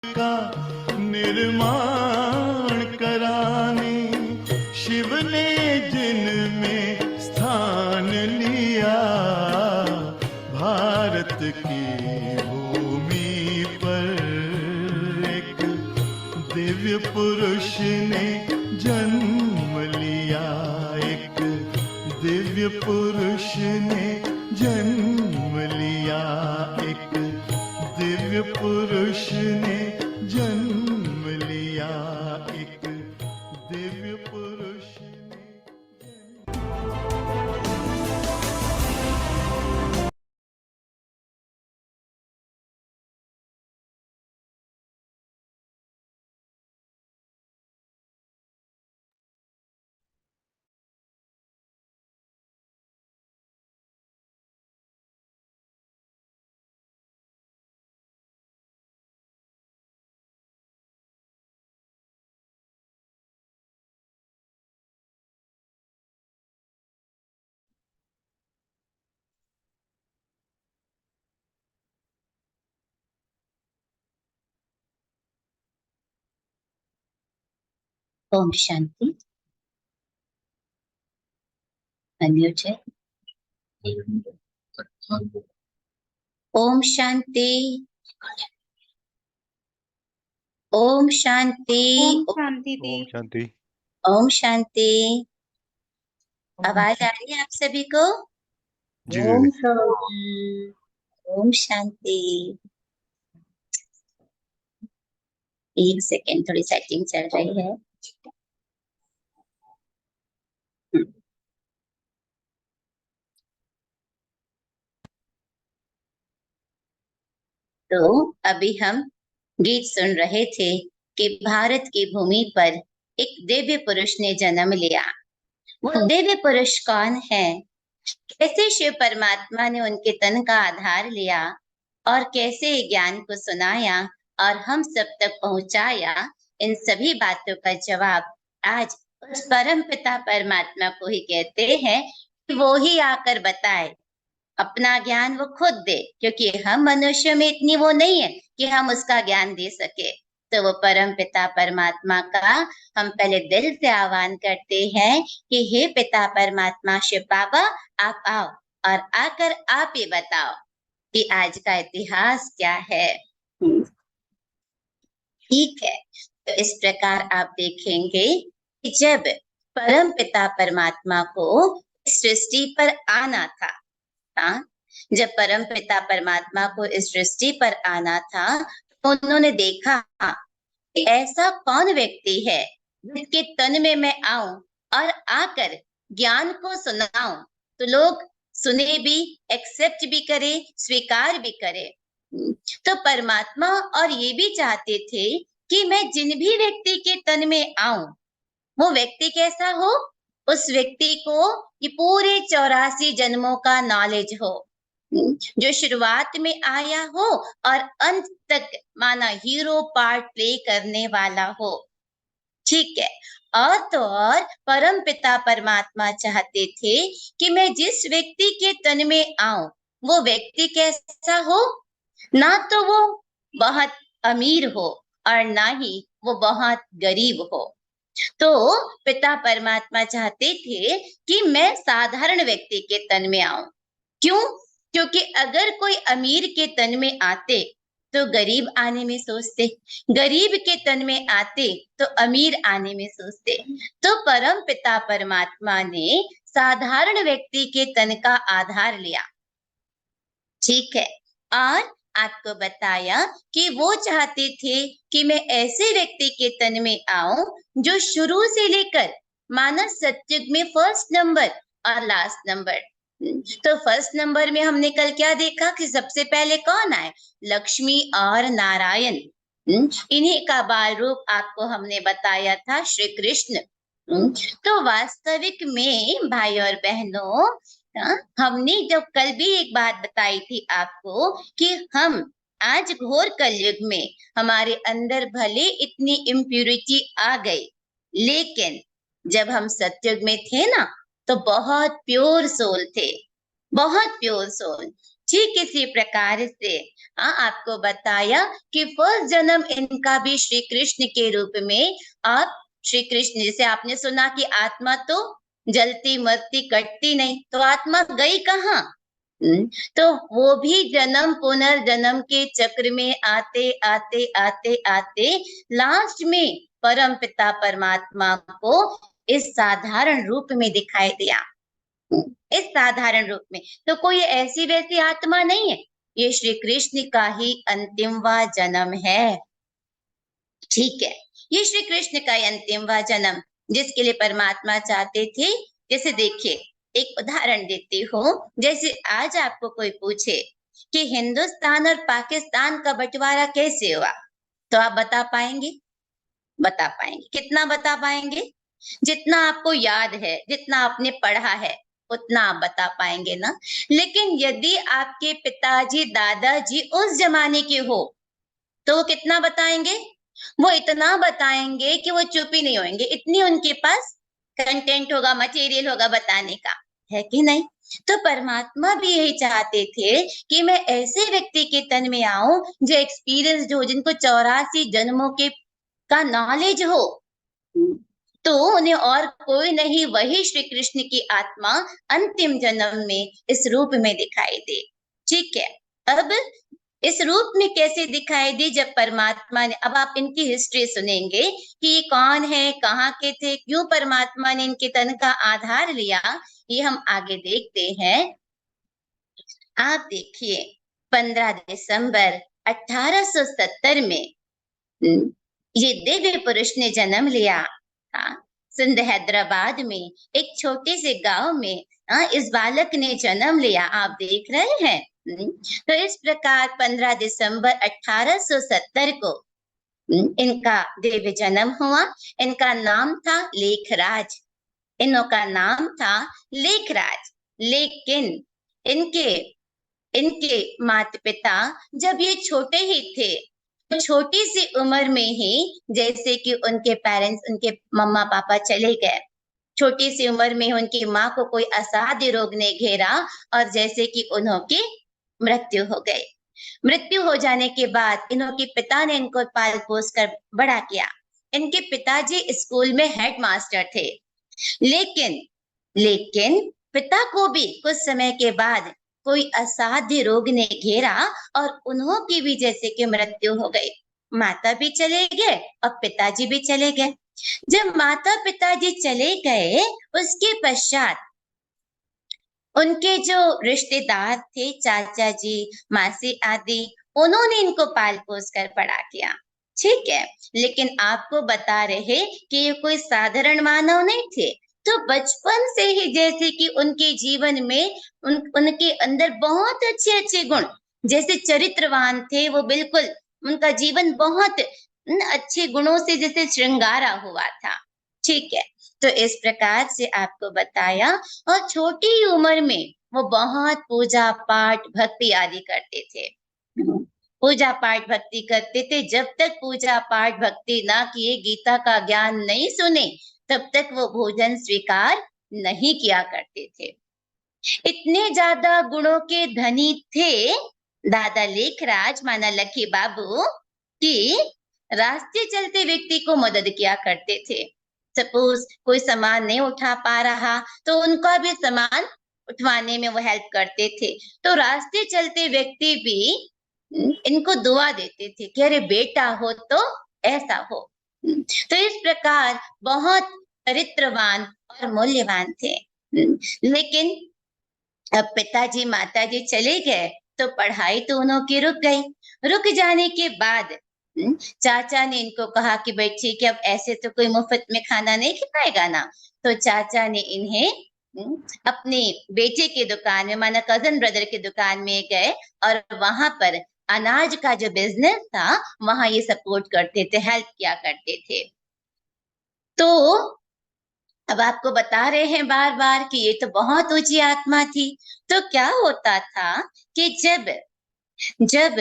का निर्माण कराने शिव ने जिनमें स्थान लिया, भारत की भूमि पर एक दिव्य पुरुष ने जन्म लिया, एक दिव्य पुरुष ने जन्म लिया, एक दिव्य पुरुष ने जन्म लिया, एक दिव्य पुरुष ने ओम शांति। अनम्यूट है। ओम शांति, ओम शांति, ओम शांति दी। ओम शांति। ओम शांति। ओम आवाज आ रही है आप सभी को? जी ओम दीदी। शांति। ओम शांति। एक सेकेंड, थोड़ी सेटिंग चल रही है। तो अभी हम गीत सुन रहे थे कि भारत की भूमि पर एक दिव्य पुरुष ने जन्म लिया। वो दिव्य पुरुष कौन है? कैसे शिव परमात्मा ने उनके तन का आधार लिया और कैसे ज्ञान को सुनाया और हम सब तक पहुंचाया, इन सभी बातों का जवाब आज उस परम पिता परमात्मा को ही कहते हैं कि वो ही आकर बताए। अपना ज्ञान वो खुद दे, क्योंकि हम मनुष्य में इतनी वो नहीं है कि हम उसका ज्ञान दे सके। तो वो परम पिता परमात्मा का हम पहले दिल से आह्वान करते हैं कि हे पिता परमात्मा शिव बाबा, आप आओ और आकर आप ही बताओ कि आज का इतिहास क्या है। ठीक है, तो इस प्रकार आप देखेंगे कि जब परम पिता परमात्मा को सृष्टि पर आना था, जब परम पिता परमात्मा को इस सृष्टि पर आना था, तो उन्होंने देखा कि ऐसा कौन व्यक्ति है जिसके तन में मैं आऊं और आकर ज्ञान को सुनाऊं, तो लोग सुने भी, एक्सेप्ट भी करे, स्वीकार भी करे। तो परमात्मा और ये भी चाहते थे कि मैं जिन भी व्यक्ति के तन में आऊं, वो व्यक्ति कैसा हो? उस व्यक्ति को ये पूरे 84 जन्मों का नॉलेज हो, जो शुरुआत में आया हो और अंत तक माना हीरो पार्ट प्ले करने वाला हो। ठीक है, और तो और परम पिता परमात्मा चाहते थे कि मैं जिस व्यक्ति के तन में आऊं, वो व्यक्ति कैसा हो? ना तो वो बहुत अमीर हो और ना ही वो बहुत गरीब हो। तो पिता परमात्मा चाहते थे कि मैं साधारण व्यक्ति के तन में आऊं। क्यों? क्योंकि अगर कोई अमीर के तन में आते तो गरीब आने में सोचते, गरीब के तन में आते तो अमीर आने में सोचते। तो परम पिता परमात्मा ने साधारण व्यक्ति के तन का आधार लिया। ठीक है, और आपको बताया कि वो चाहते थे कि मैं ऐसे व्यक्ति के तन में आऊं जो शुरू से लेकर माना सत्युग में फर्स्ट नंबर और लास्ट नंबर। तो फर्स्ट नंबर में हमने कल क्या देखा कि सबसे पहले कौन आए? लक्ष्मी और नारायण। इन्हीं का बाल रूप आपको हमने बताया था श्री कृष्ण। तो वास्तविक में भाई और बहनों, हमने जब कल भी एक बात बताई थी आपको कि हम आज घोर कलयुग में हमारे अंदर भले इतनी इम्प्यूरिटी आ गई, लेकिन जब हम सत्युग में थे ना, तो बहुत प्योर सोल थे, बहुत प्योर सोल। ठीक इसी प्रकार से आपको बताया कि फर्स्ट जन्म इनका भी श्री कृष्ण के रूप में। आप श्री कृष्ण, जैसे आपने सुना कि आत्मा तो जलती मरती कटती नहीं, तो आत्मा गई कहाँ? तो वो भी जन्म पुनर्जन्म के चक्र में आते आते आते आते लास्ट में परम पिता परमात्मा को इस साधारण रूप में दिखाई दिया, इस साधारण रूप में। तो कोई ऐसी वैसी आत्मा नहीं है, ये श्री कृष्ण का ही अंतिमवा जन्म है। ठीक है, ये श्री कृष्ण का ही अंतिमवा जन्म, जिसके लिए परमात्मा चाहते थे। जैसे देखिए, एक उदाहरण देती हूँ। जैसे आज आपको कोई पूछे कि हिंदुस्तान और पाकिस्तान का बंटवारा कैसे हुआ, तो आप बता पाएंगे? बता पाएंगे? कितना बता पाएंगे? जितना आपको याद है, जितना आपने पढ़ा है, उतना आप बता पाएंगे ना। लेकिन यदि आपके पिताजी दादाजी उस जमाने के हो, तो वो कितना बताएंगे? वो इतना बताएंगे कि वो चुप ही नहीं होंगे, इतनी उनके पास कंटेंट होगा, मटेरियल होगा बताने का, है कि नहीं? तो परमात्मा भी यही चाहते थे कि मैं ऐसे व्यक्ति के तन में आऊं जो एक्सपीरियंस्ड हो, जिनको 84 जन्मों के का नॉलेज हो। तो उन्हें और कोई नहीं, वही श्री कृष्ण की आत्मा अंतिम जन्म में इस रूप में दिखाई दे। ठीक है, अब इस रूप में कैसे दिखाई दी? जब परमात्मा ने, अब आप इनकी हिस्ट्री सुनेंगे कि ये कौन है, कहाँ के थे, क्यों परमात्मा ने इनके तन का आधार लिया, ये हम आगे देखते हैं। आप देखिए, 15 दिसंबर 1870 में ये दिव्य पुरुष ने जन्म लिया था। सिंध हैदराबाद में एक छोटे से गांव में इस बालक ने जन्म लिया, आप देख रहे हैं। तो इस प्रकार 15 दिसंबर 1870 को इनका दिव्य जन्म हुआ। इनका नाम था लेखराज, इनका नाम था लेखराज। लेकिन इनके इनके माता पिता जब ये छोटे ही थे, तो छोटी सी उम्र में ही, जैसे कि उनके पेरेंट्स, उनके मम्मा पापा चले गए, छोटी सी उम्र में उनकी माँ को कोई असाध्य रोग ने घेरा और जैसे कि उन्होंने मृत्यु हो गई। मृत्यु हो जाने के बाद इनके पिता ने इनको पाल पोस कर बड़ा किया। इनके पिताजी स्कूल में हेड मास्टर थे, लेकिन लेकिन पिता को भी कुछ समय के बाद कोई असाध्य रोग ने घेरा और उन्हों की भी जैसे कि मृत्यु हो गई। माता भी चले गए और पिताजी भी चले गए। जब माता पिताजी चले गए, उसके पश्चात उनके जो रिश्तेदार थे, चाचा जी, मासी आदि, उन्होंने इनको पाल पोस कर बड़ा किया। ठीक है, लेकिन आपको बता रहे कि ये कोई साधारण मानव नहीं थे। तो बचपन से ही जैसे कि उनके जीवन में उनके अंदर बहुत अच्छे अच्छे गुण, जैसे चरित्रवान थे वो, बिल्कुल उनका जीवन बहुत अच्छे गुणों से जैसे श्रृंगारा हुआ था। ठीक है, तो इस प्रकार से आपको बताया। और छोटी उम्र में वो बहुत पूजा पाठ भक्ति आदि करते थे। पूजा पाठ भक्ति करते थे। जब तक पूजा पाठ भक्ति ना किए, गीता का ज्ञान नहीं सुने, तब तक वो भोजन स्वीकार नहीं किया करते थे। इतने ज्यादा गुणों के धनी थे दादा लेखराज, माना लकी बाबू, कि रास्ते चलते व्यक्ति को मदद किया करते थे। सपोज कोई सामान नहीं उठा पा रहा, तो उनका भी सामान उठवाने में वो हेल्प करते थे। तो रास्ते चलते व्यक्ति भी इनको दुआ देते थे कि अरे बेटा हो तो ऐसा हो। तो इस प्रकार बहुत चरित्रवान और मूल्यवान थे। लेकिन अब पिताजी माताजी चले गए, तो पढ़ाई तो उन्हों की रुक गई। रुक जाने के बाद चाचा ने इनको कहा कि भाई ठीक है, अब ऐसे तो कोई मुफ्त में खाना नहीं खिलाएगा ना। तो चाचा ने इन्हें अपने बेटे की दुकान में, माना कजन ब्रदर की दुकान में गए और वहां पर अनाज का जो बिजनेस था, वहां ये सपोर्ट करते थे, हेल्प किया करते थे। तो अब आपको बता रहे हैं बार बार कि ये तो बहुत ऊंची आत्मा थी। तो क्या होता था कि जब जब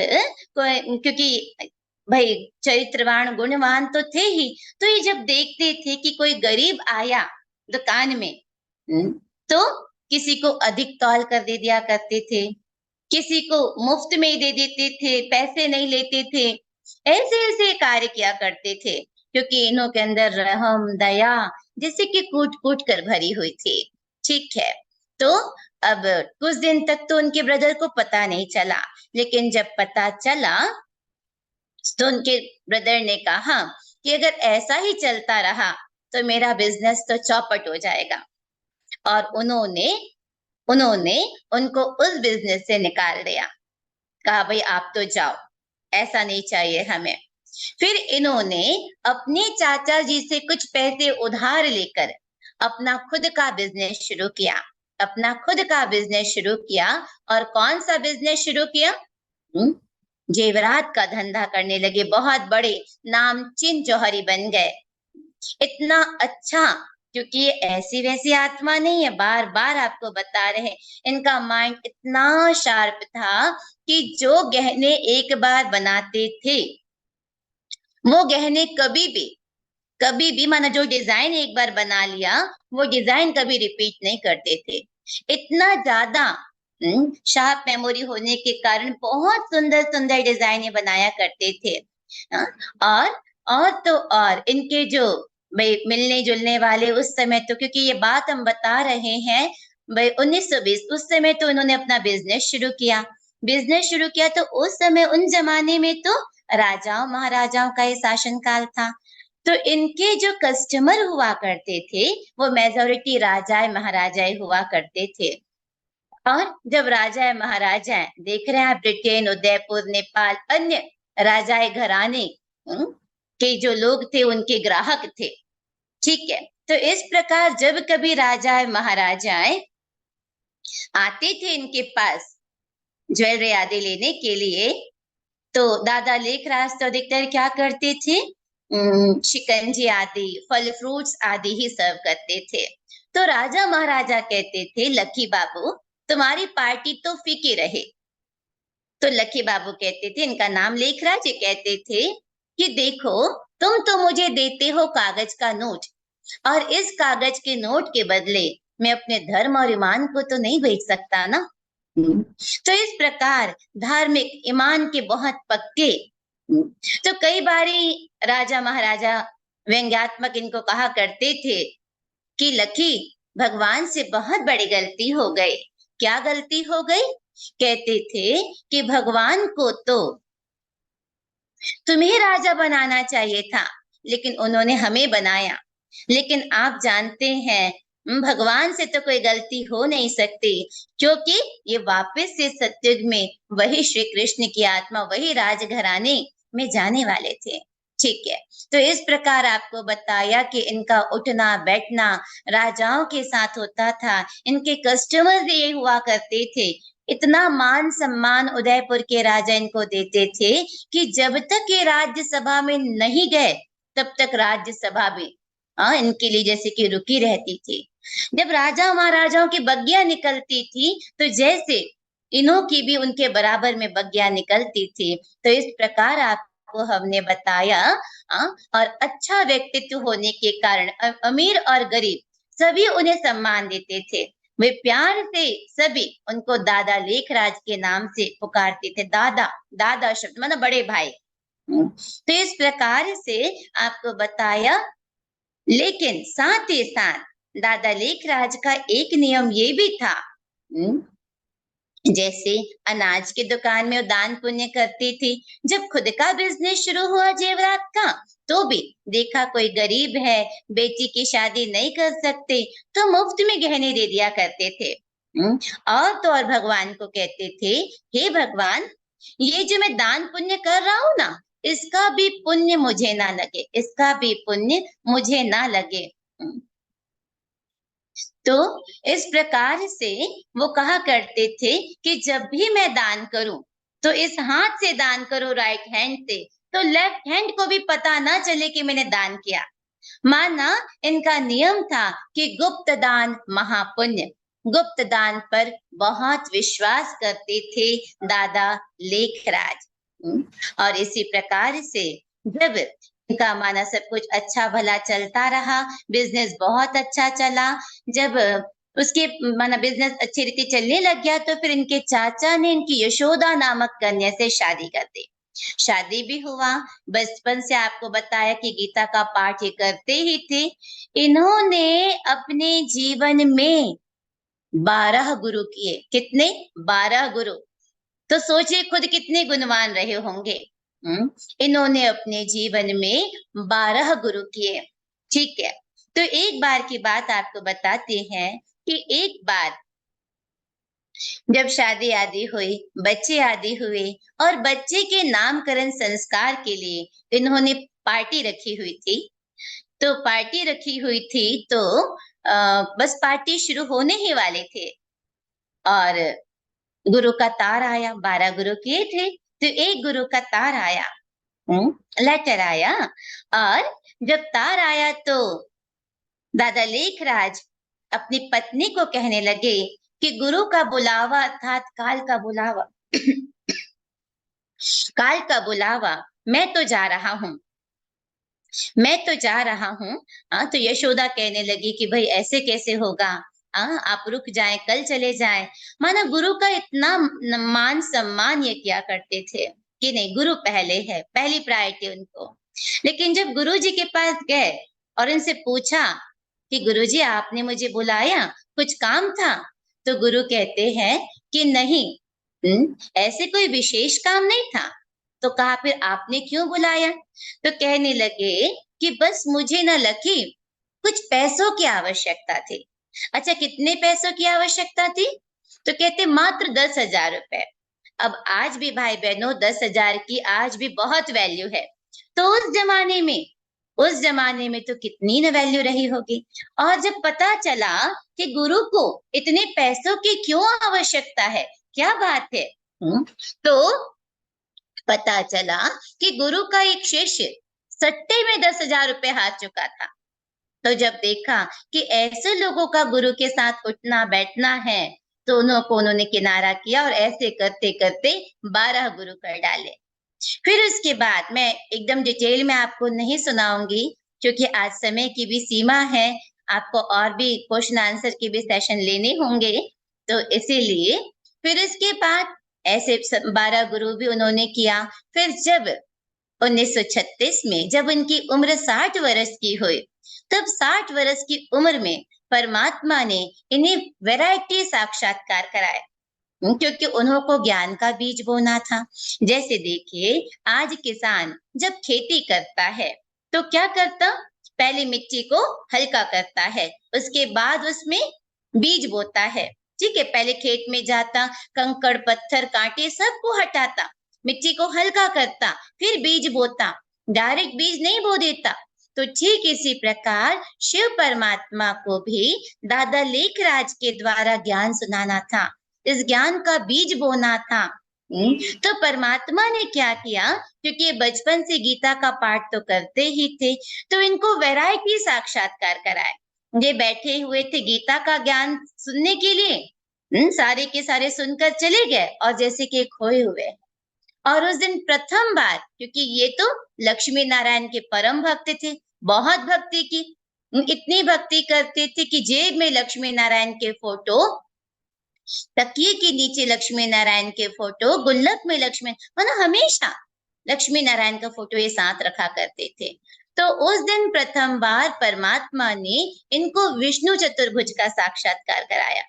कोई, क्योंकि भाई चरित्रवान गुणवान तो थे ही, तो ये जब देखते थे कि कोई गरीब आया दुकान में, तो किसी को अधिक तौल कर दे दिया करते थे, किसी को मुफ्त में ही दे देते थे, पैसे नहीं लेते थे, ऐसे ऐसे कार्य किया करते थे, क्योंकि इन्हों के अंदर रहम दया जैसे कि कूट कूट कर भरी हुई थी। ठीक है, तो अब कुछ दिन तक तो उनके ब्रदर को पता नहीं चला, लेकिन जब पता चला तो उनके ब्रदर ने कहा कि अगर ऐसा ही चलता रहा तो मेरा बिजनेस तो चौपट हो जाएगा। और उन्होंने उन्होंने उनको उस बिजनेस से निकाल दिया। कहा भाई आप तो जाओ, ऐसा नहीं चाहिए हमें। फिर इन्होंने अपने चाचा जी से कुछ पैसे उधार लेकर अपना खुद का बिजनेस शुरू किया। अपना खुद का बिजनेस शुरू किया। और कौन सा बिजनेस शुरू किया? जेवरात का धंधा करने लगे। बहुत बड़े नामचीन जौहरी बन गए। इतना अच्छा, क्योंकि ये ऐसी वैसी आत्मा नहीं है, बार बार आपको बता रहे हैं, इनका माइंड इतना शार्प था कि जो गहने एक बार बनाते थे वो गहने कभी भी माना जो डिजाइन एक बार बना लिया वो डिजाइन कभी रिपीट नहीं करते थे। इतना ज्यादा शार्प मेमोरी होने के कारण बहुत सुंदर सुंदर डिजाइने बनाया करते थे। हाँ, और तो और इनके जो भाई मिलने जुलने वाले उस समय तो, क्योंकि ये बात हम बता रहे हैं भाई 1920, उस समय तो उन्होंने अपना बिजनेस शुरू किया। बिजनेस शुरू किया तो उस समय उन जमाने में तो राजाओं महाराजाओं का ये शासन काल था। तो इनके जो कस्टमर हुआ करते थे वो मेजोरिटी राजाएं महाराजाएं हुआ करते थे। और जब राजाएं महाराजाएं देख रहे हैं, ब्रिटेन, उदयपुर, नेपाल, अन्य राजाएं घराने के जो लोग थे उनके ग्राहक थे। ठीक है, तो इस प्रकार जब कभी राजाएं महाराजाएं आते थे इनके पास ज्वेलरी आदि लेने के लिए, तो दादा लेखराज तो अधिकतर क्या करते थे? शिकंजी आदि फल फ्रूट्स आदि ही सर्व करते थे। तो राजा महाराजा कहते थे लकी बाबू तुम्हारी पार्टी तो फीकी रहे। तो लकी बाबू कहते थे, इनका नाम लेखराज, ये कहते थे कि देखो तुम तो मुझे देते हो कागज का नोट, और इस कागज के नोट के बदले मैं अपने धर्म और ईमान को तो नहीं बेच सकता ना। तो इस प्रकार धार्मिक ईमान के बहुत पक्के। तो कई बारी राजा महाराजा व्यंग्यात्मक इनको कहा करते थे कि लकी भगवान से बहुत बड़ी गलती हो गई। क्या गलती हो गई? कहते थे कि भगवान को तो तुम्हें राजा बनाना चाहिए था, लेकिन उन्होंने हमें बनाया। लेकिन आप जानते हैं भगवान से तो कोई गलती हो नहीं सकती, क्योंकि ये वापस से सत्युग में वही श्री कृष्ण की आत्मा वही राजघराने में जाने वाले थे। ठीक है, तो इस प्रकार आपको बताया कि इनका उठना बैठना राजाओं के साथ होता था। इनके कस्टमर ये हुआ करते थे। इतना मान सम्मान उदयपुर के राजा इनको देते थे कि जब तक ये राज्यसभा में नहीं गए तब तक राज्यसभा भी इनके लिए जैसे कि रुकी रहती थी। जब राजा महाराजाओं की बग्गियां निकलती थी तो जैसे इन्हों की भी उनके बराबर में बग्गियां निकलती थी। तो इस प्रकार आपको हमने बताया। और अच्छा व्यक्तित्व होने के कारण अमीर और गरीब सभी उन्हें सम्मान देते थे। वे प्यार से सभी उनको दादा लेखराज के नाम से पुकारते थे। दादा, दादा शब्द मतलब बड़े भाई। तो इस प्रकार से आपको बताया। लेकिन साथ ही साथ दादा लेखराज का एक नियम ये भी था, जैसे अनाज की दुकान में दान पुण्य करती थी, जब खुद का बिजनेस शुरू हुआ जेवरात का तो भी देखा कोई गरीब है, बेटी की शादी नहीं कर सकते, तो मुफ्त में गहने दे दिया करते थे। और तो और भगवान को कहते थे, हे भगवान ये जो मैं दान पुण्य कर रहा हूं ना, इसका भी पुण्य मुझे ना लगे, इसका भी पुण्य मुझे ना लगे। तो इस प्रकार से वो कहा करते थे कि जब भी मैं दान करूं तो इस हाथ से दान करो, राइट हैंड से, तो लेफ्ट हैंड को भी पता ना चले कि मैंने दान किया। माना इनका नियम था कि गुप्त दान महापुण्य। गुप्त दान पर बहुत विश्वास करते थे दादा लेखराज। और इसी प्रकार से जब इनका माना सब कुछ अच्छा भला चलता रहा, बिजनेस बहुत अच्छा चला, जब उसके माना बिजनेस अच्छी रीति चलने लग गया, तो फिर इनके चाचा ने इनकी यशोदा नामक कन्या से शादी कर दी। शादी भी हुआ। बचपन से आपको बताया कि गीता का पाठ ये करते ही थे। इन्होंने अपने जीवन में 12 गुरु किए। कितने? 12 गुरु। तो सोचिए खुद कितने गुणवान रहे होंगे। इन्होंने अपने जीवन में 12 गुरु किए। ठीक है, तो एक बार की बात आपको बताते हैं कि एक बार जब शादी आदि हुई, बच्चे आदि हुए और बच्चे के नामकरण संस्कार के लिए इन्होंने पार्टी रखी हुई थी। तो पार्टी रखी हुई थी तो बस पार्टी शुरू होने ही वाले थे और गुरु का तार आया। 12 गुरु किए थे, तो एक गुरु का तार आया, लेटर आया। और जब तार आया तो दादा लेखराज अपनी पत्नी को कहने लगे कि गुरु का बुलावा अर्थात काल का बुलावा काल का बुलावा, मैं तो जा रहा हूँ, मैं तो जा रहा हूँ। तो यशोदा कहने लगी कि भाई ऐसे कैसे होगा, आप रुक जाएं, कल चले जाएं। माना गुरु का इतना मान सम्मान ये किया करते थे कि नहीं, गुरु पहले है, पहली प्रायोरिटी उनको। लेकिन जब गुरु जी के पास गए और इनसे पूछा कि गुरुजी आपने मुझे बुलाया, कुछ काम था? तो गुरु कहते हैं कि नहीं, ऐसे कोई विशेष काम नहीं था। तो कहा फिर आपने क्यों बुलाया? तो कहने लगे कि बस मुझे ना लकी कुछ पैसों की आवश्यकता थी। अच्छा, कितने पैसों की आवश्यकता थी? तो कहते मात्र 10,000 रुपए। अब आज भी भाई बहनों 10,000 की आज भी बहुत वैल्यू है। तो उस जमाने में तो कितनी न वैल्यू रही होगी। और जब पता चला कि गुरु को इतने पैसों की क्यों आवश्यकता है, क्या बात है, तो पता चला कि गुरु का एक शिष्य सट्टे में 10,000 रुपए हार चुका था। तो जब देखा कि ऐसे लोगों का गुरु के साथ उठना बैठना है, तो उन्होंने किनारा किया और ऐसे करते करते 12 गुरु कर डाले। फिर उसके बाद मैं एकदम डिटेल में आपको नहीं सुनाऊंगी क्योंकि आज समय की भी सीमा है, आपको और भी क्वेश्चन आंसर के भी सेशन लेने होंगे, तो इसीलिए फिर इसके बाद ऐसे 12 गुरु भी उन्होंने किया। फिर जब 1936 में जब उनकी उम्र 60 वर्ष की हुई, तब 60 वर्ष की उम्र में परमात्मा ने इन्हें वैरायटी साक्षात्कार कराए, क्योंकि उन्होंने ज्ञान का बीज बोना था। जैसे देखिए, आज किसान जब खेती करता है तो क्या करता? पहले मिट्टी को हल्का करता है, उसके बाद उसमें बीज बोता है। ठीक है, पहले खेत में जाता, कंकड़ पत्थर कांटे सबको हटाता, मिट्टी को हल्का करता, फिर बीज बोता, डायरेक्ट बीज नहीं बो देता। तो ठीक इसी प्रकार शिव परमात्मा को भी दादा लेखराज के द्वारा ज्ञान सुनाना था, इस ज्ञान का बीज बोना था। तो परमात्मा ने क्या किया, क्योंकि ये बचपन से गीता का पाठ तो करते ही थे, तो इनको वैरायटी साक्षात्कार कराए। ये बैठे हुए थे गीता का ज्ञान सुनने के लिए, सारे के सारे सुनकर चले गए और जैसे कि खोए हुए। और उस दिन प्रथम बार, क्योंकि ये तो लक्ष्मी नारायण के परम भक्त थे, बहुत भक्ति की, इतनी भक्ति करते थे कि जेब में लक्ष्मी नारायण के फोटो, तकिए के नीचे लक्ष्मी नारायण के फोटो, गुल्लक में लक्ष्मी, मतलब हमेशा लक्ष्मी नारायण का फोटो ये साथ रखा करते थे। तो उस दिन प्रथम बार परमात्मा ने इनको विष्णु चतुर्भुज का साक्षात्कार कराया।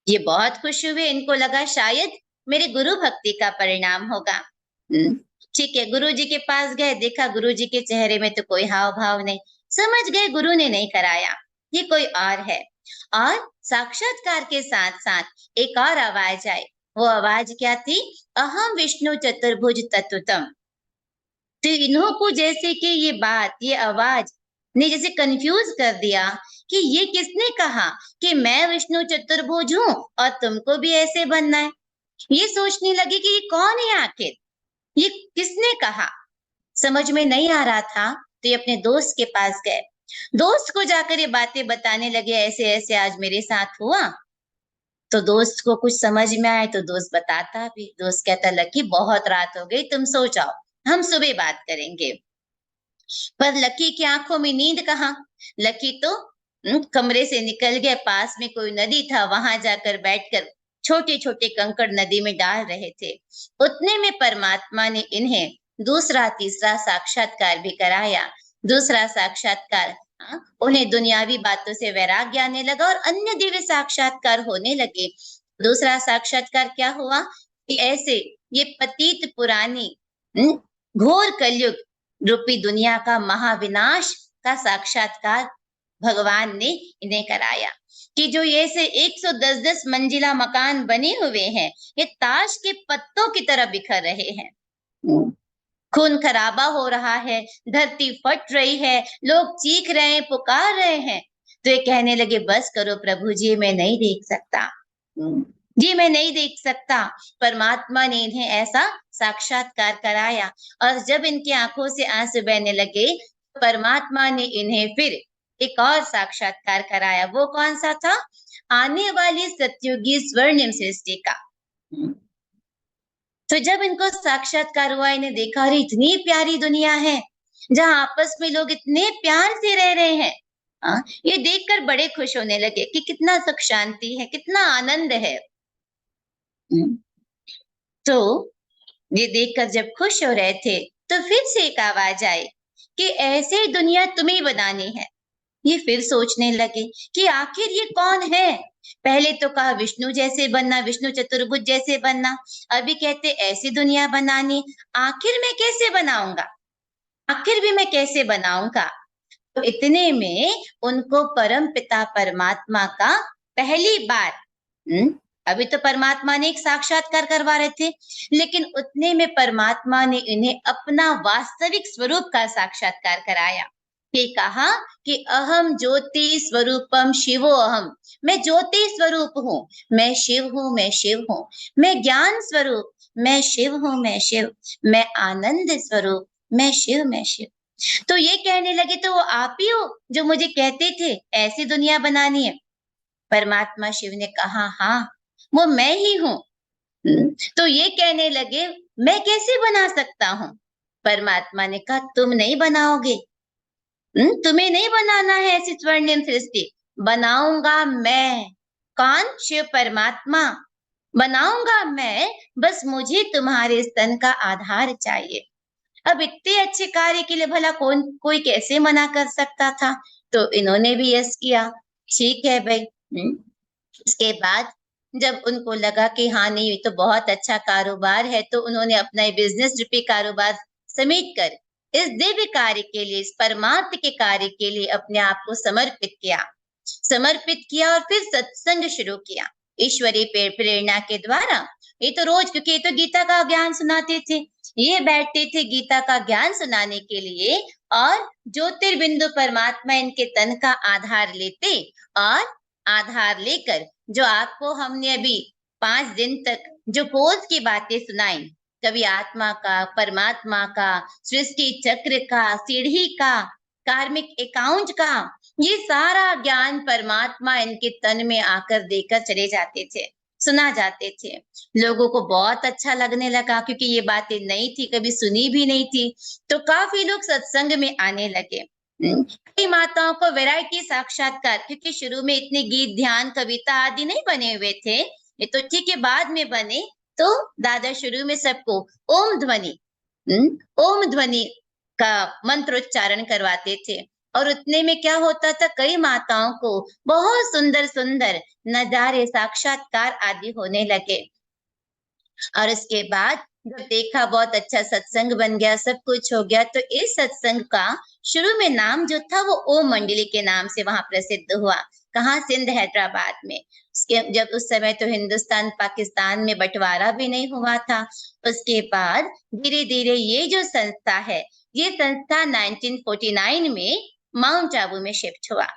ये बहुत खुश हुए, इनको लगा शायद मेरे गुरु भक्ति का परिणाम होगा। ठीक है, गुरु जी के पास गए, देखा गुरु जी के चेहरे में तो कोई हाव भाव नहीं, समझ गए गुरु ने नहीं कराया, ये कोई और है। और साक्षात्कार के साथ साथ एक और आवाज आई, वो आवाज क्या थी? अहम विष्णु चतुर्भुज तत्वतम। तो इन्हों को जैसे कि ये बात, ये आवाज ने जैसे कंफ्यूज कर दिया कि ये किसने कहा कि मैं विष्णु चतुर्भुज हूँ और तुमको भी ऐसे बनना है। ये सोचने लगे कि ये कौन है आखिर, ये किसने कहा, समझ में नहीं आ रहा था। तो ये अपने दोस्त के पास गए, दोस्त को जाकर ये बातें बताने लगे, ऐसे ऐसे आज मेरे साथ हुआ। तो दोस्त को कुछ समझ में आए तो दोस्त बताता भी, दोस्त कहता लकी बहुत रात हो गई, तुम सो जाओ, हम सुबह बात करेंगे। पर लकी की आंखों में नींद कहाँ, लकी तो कमरे से निकल गए, पास में कोई नदी था, वहां जाकर बैठकर छोटे छोटे कंकड़ नदी में डाल रहे थे। उतने में परमात्मा ने इन्हें दूसरा तीसरा साक्षात्कार भी कराया। दूसरा साक्षात्कार, उन्हें दुनियावी बातों से वैराग्य आने लगा और अन्य दिव्य साक्षात्कार होने लगे। दूसरा साक्षात्कार क्या हुआ कि ऐसे ये पतित पुरानी घोर कलयुग रूपी दुनिया का महाविनाश का साक्षात्कार भगवान ने इन्हें कराया कि जो ये से 110 मंजिला मकान बने हुए हैं, ये ताश के पत्तों की तरह बिखर रहे हैं। खून खराबा हो रहा है, धरती फट रही है, लोग चीख रहे हैं, पुकार रहे हैं। तो ये कहने लगे, बस करो प्रभु जी, मैं नहीं देख सकता, जी मैं नहीं देख सकता। परमात्मा ने इन्हें ऐसा साक्षात्कार कराया और जब इनकी आंखों से आंसू बहने लगे, परमात्मा ने इन्हें फिर एक और साक्षात्कार कराया। वो कौन सा था? आने वाली सतयुगी स्वर्णिम सृष्टि का। तो जब इनको साक्षात्कार हुआ, इन्हें देखा, अरे इतनी प्यारी दुनिया है जहां आपस में लोग इतने प्यार से रह रहे हैं। ये देखकर बड़े खुश होने लगे कि कितना सुख शांति है, कितना आनंद है। तो ये देखकर जब खुश हो रहे थे, तो फिर से एक आवाज आई कि ऐसे दुनिया तुम्हें बनानी है। ये फिर सोचने लगे कि आखिर ये कौन है। पहले तो कहा विष्णु जैसे बनना, विष्णु चतुर्भुज जैसे बनना, अभी कहते ऐसी दुनिया बनानी। आखिर मैं कैसे बनाऊंगा, आखिर भी मैं कैसे बनाऊंगा। तो इतने में उनको परम पिता परमात्मा का पहली बार, अभी तो परमात्मा ने एक साक्षात्कार करवा रहे थे, लेकिन उतने में परमात्मा ने इन्हें अपना वास्तविक स्वरूप का साक्षात्कार कराया। कि कहा कि अहम ज्योति स्वरूपम शिवो अहम, मैं ज्योति स्वरूप हूँ, मैं शिव हूँ, मैं शिव हूँ। मैं ज्ञान स्वरूप, मैं शिव हूँ, मैं शिव। मैं आनंद स्वरूप, मैं शिव, मैं शिव। तो ये कहने लगे, तो वो आप ही हो जो मुझे कहते थे ऐसी दुनिया बनानी है। परमात्मा शिव ने कहा, हाँ वो मैं ही हूँ। तो ये कहने लगे, मैं कैसे बना सकता हूँ? परमात्मा ने कहा, तुम नहीं बनाओगे, तुम्हें नहीं बनाना है ऐसी स्वर्णिम सृष्टि, बनाऊंगा मैं। कौन? शिव परमात्मा। बनाऊंगा मैं, बस मुझे तुम्हारे स्तन का आधार चाहिए। अब इतने अच्छे कार्य के लिए भला कोई कैसे मना कर सकता था? तो इन्होंने भी यस किया, ठीक है भाई। उसके बाद जब उनको लगा कि हाँ नहीं, ये तो बहुत अच्छा कारोबार है, तो उन्होंने अपना बिजनेस रूपी कारोबार समेट कर इस दिव्य कार्य के लिए, इस परमार्थ के कार्य के लिए अपने आप को समर्पित किया और फिर सत्संग शुरू किया ईश्वरीय प्रेरणा के द्वारा। ये तो रोज, क्योंकि ये तो गीता का ज्ञान सुनाते थे, ये बैठते थे गीता का ज्ञान सुनाने के लिए, और ज्योतिर्बिंदु परमात्मा इनके तन का आधार लेते, और आधार लेकर जो आपको हमने अभी 5 दिन तक जो पोज की बातें सुनाई, कभी आत्मा का, परमात्मा का, सृष्टि चक्र का, सीढ़ी का, कार्मिक अकाउंट का, ये सारा ज्ञान परमात्मा इनके तन में आकर देकर चले जाते थे, सुना जाते थे। लोगों को बहुत अच्छा लगने लगा, क्योंकि ये बातें नई थी, कभी सुनी भी नहीं थी। तो काफी लोग सत्संग में आने लगे। कई माताओं को वैरायटी साक्षात्कार, क्योंकि शुरू में इतने गीत, ध्यान, कविता आदि नहीं बने हुए थे, ये तो ठीक है बाद में बने। तो दादा शुरू में सबको ओम ध्वनि का मंत्रोच्चारण करवाते थे, और उतने में क्या होता था, कई माताओं को बहुत सुंदर सुंदर नजारे, साक्षात्कार आदि होने लगे। और इसके बाद जब देखा बहुत अच्छा सत्संग बन गया, सब कुछ हो गया, तो इस सत्संग का शुरू में नाम जो था वो ओम मंडली के नाम से वहां प्रसिद्ध हुआ। कहाँ? सिंध, हैदराबाद में। जब उस समय तो हिंदुस्तान पाकिस्तान में बंटवारा भी नहीं हुआ था। उसके बाद धीरे धीरे ये जो संस्था है, ये संस्था 1949 में माउंट आबू में शिफ्ट हुआ।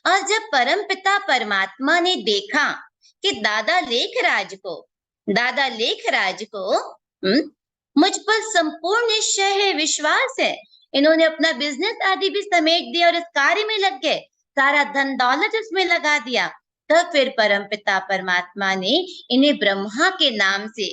और जब परमपिता परमात्मा ने देखा कि दादा लेखराज को मुझ पर संपूर्ण निश्चय है, विश्वास है, इन्होंने अपना बिजनेस आदि भी समेट दिया और इस कार्य में लग गए, सारा धन दौलत उसमें लगा दिया। तब फिर परमपिता परमात्मा ने इन्हें ब्रह्मा के नाम से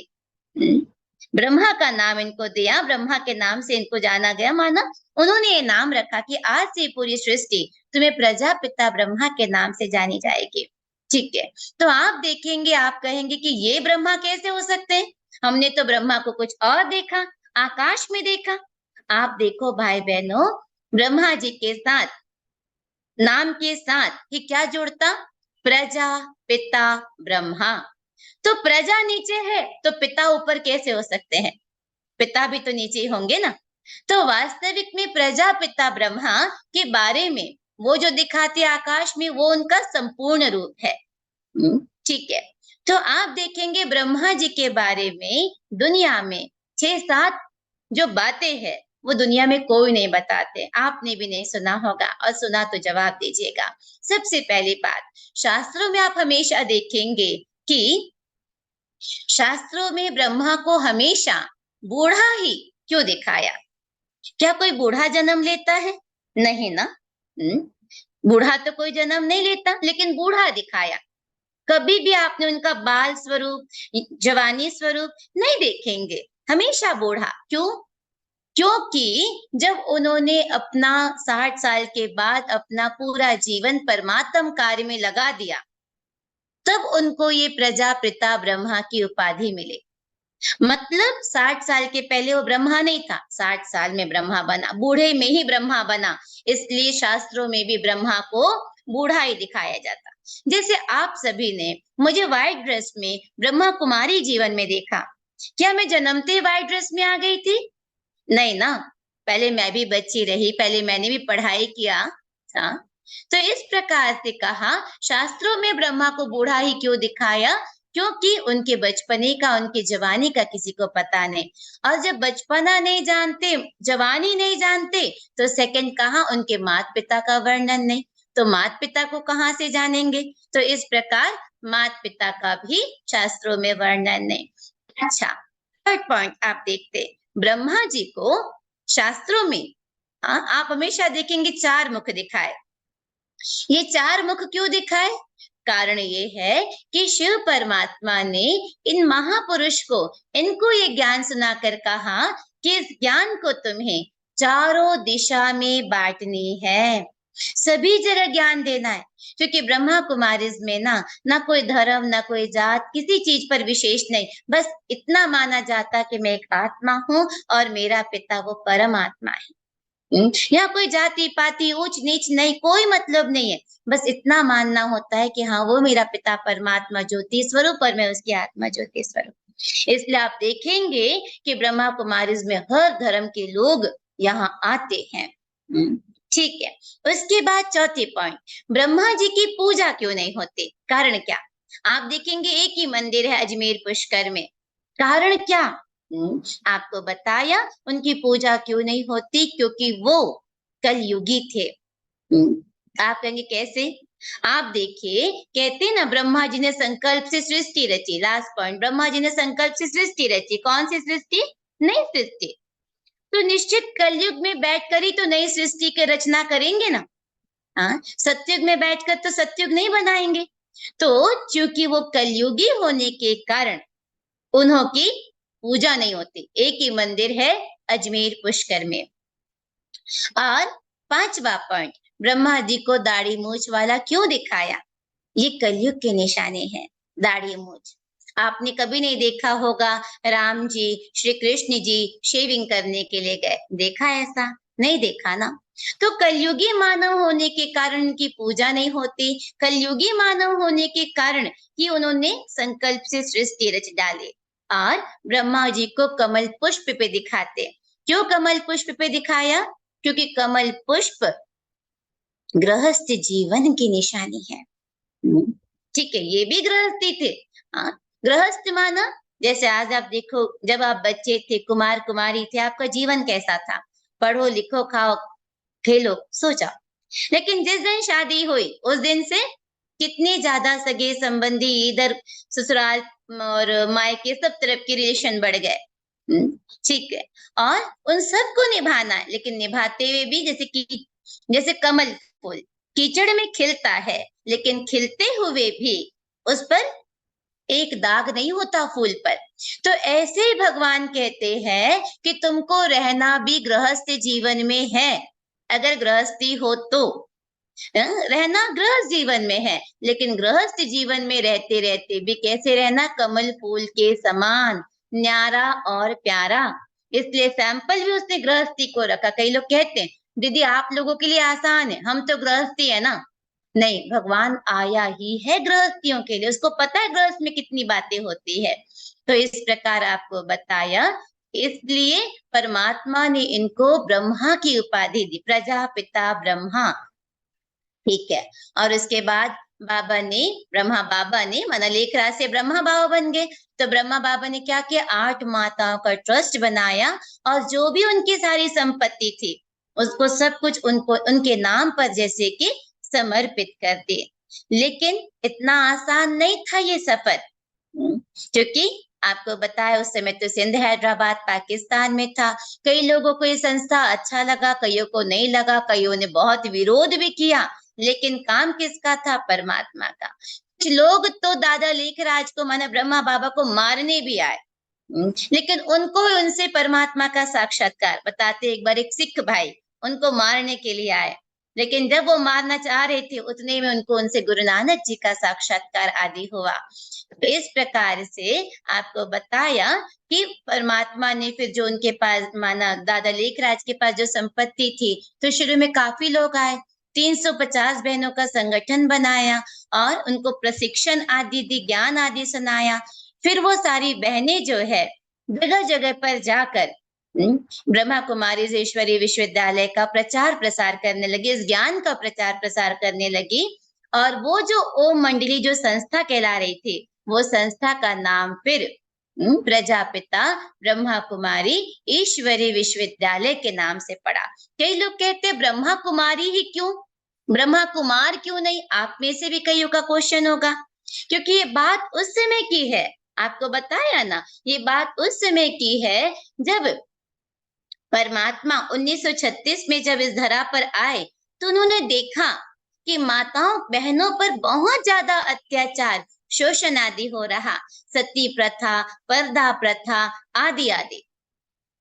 ब्रह्मा का नाम इनको दिया, ब्रह्मा के नाम से इनको जाना गया, माना उन्होंने ये नाम रखा कि आज से पूरी सृष्टि तुम्हें प्रजापिता ब्रह्मा के नाम से जानी जाएगी। ठीक है, तो आप देखेंगे, आप कहेंगे कि ये ब्रह्मा कैसे हो सकते हैं, हमने तो ब्रह्मा को कुछ और देखा, आकाश में देखा। आप देखो भाई बहनों, ब्रह्मा जी के साथ, नाम के साथ ये क्या जुड़ता, प्रजा पिता ब्रह्मा। तो प्रजा नीचे है तो पिता ऊपर कैसे हो सकते हैं, पिता भी तो नीचे ही होंगे ना। तो वास्तविक में प्रजापिता ब्रह्मा के बारे में वो जो दिखाते आकाश में, वो उनका संपूर्ण रूप है। ठीक है, तो आप देखेंगे ब्रह्मा जी के बारे में दुनिया में 6-7 जो बातें हैं वो दुनिया में कोई नहीं बताते, आपने भी नहीं सुना होगा, और सुना तो जवाब दीजिएगा। सबसे पहली बात, शास्त्रों में आप हमेशा देखेंगे कि शास्त्रों में ब्रह्मा को हमेशा बूढ़ा ही क्यों दिखाया। क्या कोई बूढ़ा जन्म लेता है, नहीं ना। बूढ़ा तो कोई जन्म नहीं लेता, लेकिन बूढ़ा दिखाया। कभी भी आपने उनका बाल स्वरूप, जवानी स्वरूप नहीं देखेंगे, हमेशा बूढ़ा। क्यों, क्योंकि जब उन्होंने अपना 60 साल के बाद अपना पूरा जीवन परमात्म कार्य में लगा दिया, तब उनको ये प्रजापिता ब्रह्मा की उपाधि मिली। मतलब 60 साल के पहले वो ब्रह्मा नहीं था, 60 साल में ब्रह्मा बना, बूढ़े में ही ब्रह्मा बना, इसलिए शास्त्रों में भी ब्रह्मा को बूढ़ा ही दिखाया जाता। जैसे आप सभी ने मुझे व्हाइट ड्रेस में ब्रह्मा कुमारी जीवन में देखा, क्या मैं जन्मते व्हाइट ड्रेस में आ गई थी, नहीं ना। पहले मैं भी बच्ची रही, पहले मैंने भी पढ़ाई किया था। तो इस प्रकार से कहा, शास्त्रों में ब्रह्मा को बूढ़ा ही क्यों दिखाया, क्योंकि उनके बचपने का, उनकी जवानी का किसी को पता नहीं। और जब बचपना नहीं जानते, जवानी नहीं जानते, तो सेकंड कहा उनके माता पिता का वर्णन नहीं, तो माता पिता को कहाँ से जानेंगे। तो इस प्रकार माता पिता का भी शास्त्रों में वर्णन नहीं। अच्छा, थर्ड पॉइंट आप देखते, ब्रह्मा जी को शास्त्रों में आप हमेशा देखेंगे 4 मुख दिखाए। ये 4 मुख क्यों दिखाए, कारण ये है कि शिव परमात्मा ने इन महापुरुष को, इनको ये ज्ञान सुनाकर कहा कि इस ज्ञान को तुम्हें चारों दिशा में बांटनी है, सभी जगह ज्ञान देना है। क्योंकि ब्रह्मा कुमारीज में ना कोई धर्म, ना कोई जात, किसी चीज पर विशेष नहीं, बस इतना माना जाता कि मैं एक आत्मा हूँ और मेरा पिता वो परमात्मा है। यहाँ कोई जाति पाति ऊंच नीच नहीं, कोई मतलब नहीं है, बस इतना मानना होता है कि हाँ वो मेरा पिता परमात्मा ज्योति स्वरूप और मैं उसकी आत्मा ज्योति स्वरूप। इसलिए आप देखेंगे कि ब्रह्मा कुमारीज में हर धर्म के लोग यहाँ आते हैं। ठीक है, उसके बाद चौथी पॉइंट, ब्रह्मा जी की पूजा क्यों नहीं होती, कारण क्या। आप देखेंगे एक ही मंदिर है अजमेर पुष्कर में, कारण क्या, आपको बताया उनकी पूजा क्यों नहीं होती, क्योंकि वो कलयुगी थे। आप कहेंगे कैसे, आप देखिए, कहते ना ब्रह्मा जी ने संकल्प से सृष्टि रची, लास्ट पॉइंट, ब्रह्मा जी ने संकल्प से सृष्टि रची, कौन सी सृष्टि, नई सृष्टि। तो निश्चित कलयुग में बैठकर ही तो नई सृष्टि की रचना करेंगे ना। हाँ, सतयुग में बैठकर तो सतयुग नहीं बनाएंगे। तो चूंकि वो कलयुगी होने के कारण उन्हों की पूजा नहीं होती। एक ही मंदिर है अजमेर पुष्कर में। और 5वां पॉइंट, ब्रह्मा जी को दाढ़ी मूछ वाला क्यों दिखाया, ये कलयुग के निशाने हैं, दाढ़ी मूछ। आपने कभी नहीं देखा होगा राम जी, श्री कृष्ण जी शेविंग करने के लिए गए, देखा ऐसा, नहीं देखा ना। तो कलयुगी मानव होने के कारण उनकी पूजा नहीं होती, कलयुगी मानव होने के कारण कि उन्होंने संकल्प से सृष्टि रच डाली। और ब्रह्मा जी को कमल पुष्प पे दिखाते, क्यों कमल पुष्प पे दिखाया, क्योंकि कमल पुष्प गृहस्थ जीवन की निशानी है। ठीक है, ये भी गृहस्थी थे। गृहस्थ माना, जैसे आज आप देखो, जब आप बच्चे थे, कुमार कुमारी थे, आपका जीवन कैसा था, पढ़ो लिखो खाओ खेलो सो जाओ। लेकिन जिस दिन शादी हुई उस दिन से कितने ज्यादा सगे संबंधी, इधर ससुराल और मायके सब तरफ के रिलेशन बढ़ गए। ठीक है, और उन सबको निभाना है, लेकिन निभाते हुए भी जैसे कमल फूल कीचड़ में खिलता है, लेकिन खिलते हुए भी उस पर एक दाग नहीं होता फूल पर। तो ऐसे ही भगवान कहते हैं कि तुमको रहना भी गृहस्थ जीवन में है, अगर गृहस्थी हो तो। रहना गृहस्थ जीवन में है, लेकिन गृहस्थ जीवन में रहते रहते भी कैसे रहना, कमल फूल के समान न्यारा और प्यारा। इसलिए सैंपल भी उसने गृहस्थी को रखा। कई लोग कहते हैं दीदी आप लोगों के लिए आसान है, हम तो गृहस्थी है ना। नहीं, भगवान आया ही है गृहस्थियों के लिए, उसको पता है गृहस्थ में कितनी बातें होती है। तो इस प्रकार आपको बताया, इसलिए परमात्मा ने इनको ब्रह्मा की उपाधि दी, प्रजापिता ब्रह्मा। ठीक है। और उसके बाद ब्रह्मा बाबा ने माना लेखराज से ब्रह्मा बाबा बन गए। तो ब्रह्मा बाबा ने क्या किया, 8 माताओं का ट्रस्ट बनाया और जो भी उनकी सारी संपत्ति थी उसको सब कुछ उनको उनके नाम पर जैसे कि समर्पित कर दिए। लेकिन इतना आसान नहीं था ये सफर, क्योंकि आपको बताया उस समय तो सिंध हैदराबाद पाकिस्तान में था। कई लोगों को ये संस्था अच्छा लगा, कईयों को नहीं लगा, कईयों ने बहुत विरोध भी किया, लेकिन काम किसका था, परमात्मा का। कुछ लोग तो दादा लेखराज को माना ब्रह्मा बाबा को मारने भी आए, लेकिन उनको उनसे परमात्मा का साक्षात्कार बताते। एक बार एक सिख भाई उनको मारने के लिए आए, लेकिन जब वो मारना चाह रहे थे उतने में उनको उनसे गुरु नानक जी का साक्षात्कार आदि हुआ। तो इस प्रकार से आपको बताया कि परमात्मा ने फिर जो उनके पास माना दादा लेखराज के पास जो संपत्ति थी, तो शुरू में काफी लोग आए, 350 बहनों का संगठन बनाया और उनको प्रशिक्षण आदि दी, ज्ञान आदि सुनाया। फिर वो सारी बहनें जो है जगह जगह पर जाकर ब्रह्मा कुमारी ईश्वरीय विश्वविद्यालय का प्रचार प्रसार करने लगी, इस ज्ञान का प्रचार प्रसार करने लगी। और वो जो ओम मंडली जो संस्था कहला रही थी, वो संस्था का नाम फिर प्रजापिता ब्रह्मा कुमारी ईश्वरीय विश्वविद्यालय के नाम से पड़ा। कई लोग कहते हैं ब्रह्मा कुमारी ही क्यों, ब्रह्मा कुमार क्यों नहीं? आप में से भी कईयों का क्वेश्चन होगा, क्योंकि ये बात उस समय की है। आपको बताया ना, ये बात उस समय की है जब परमात्मा 1936 में जब इस धरा पर आए, तो उन्होंने देखा कि माताओं बहनों पर बहुत ज्यादा अत्याचार शोषण आदि हो रहा, सती प्रथा, पर्दा प्रथा आदि आदि।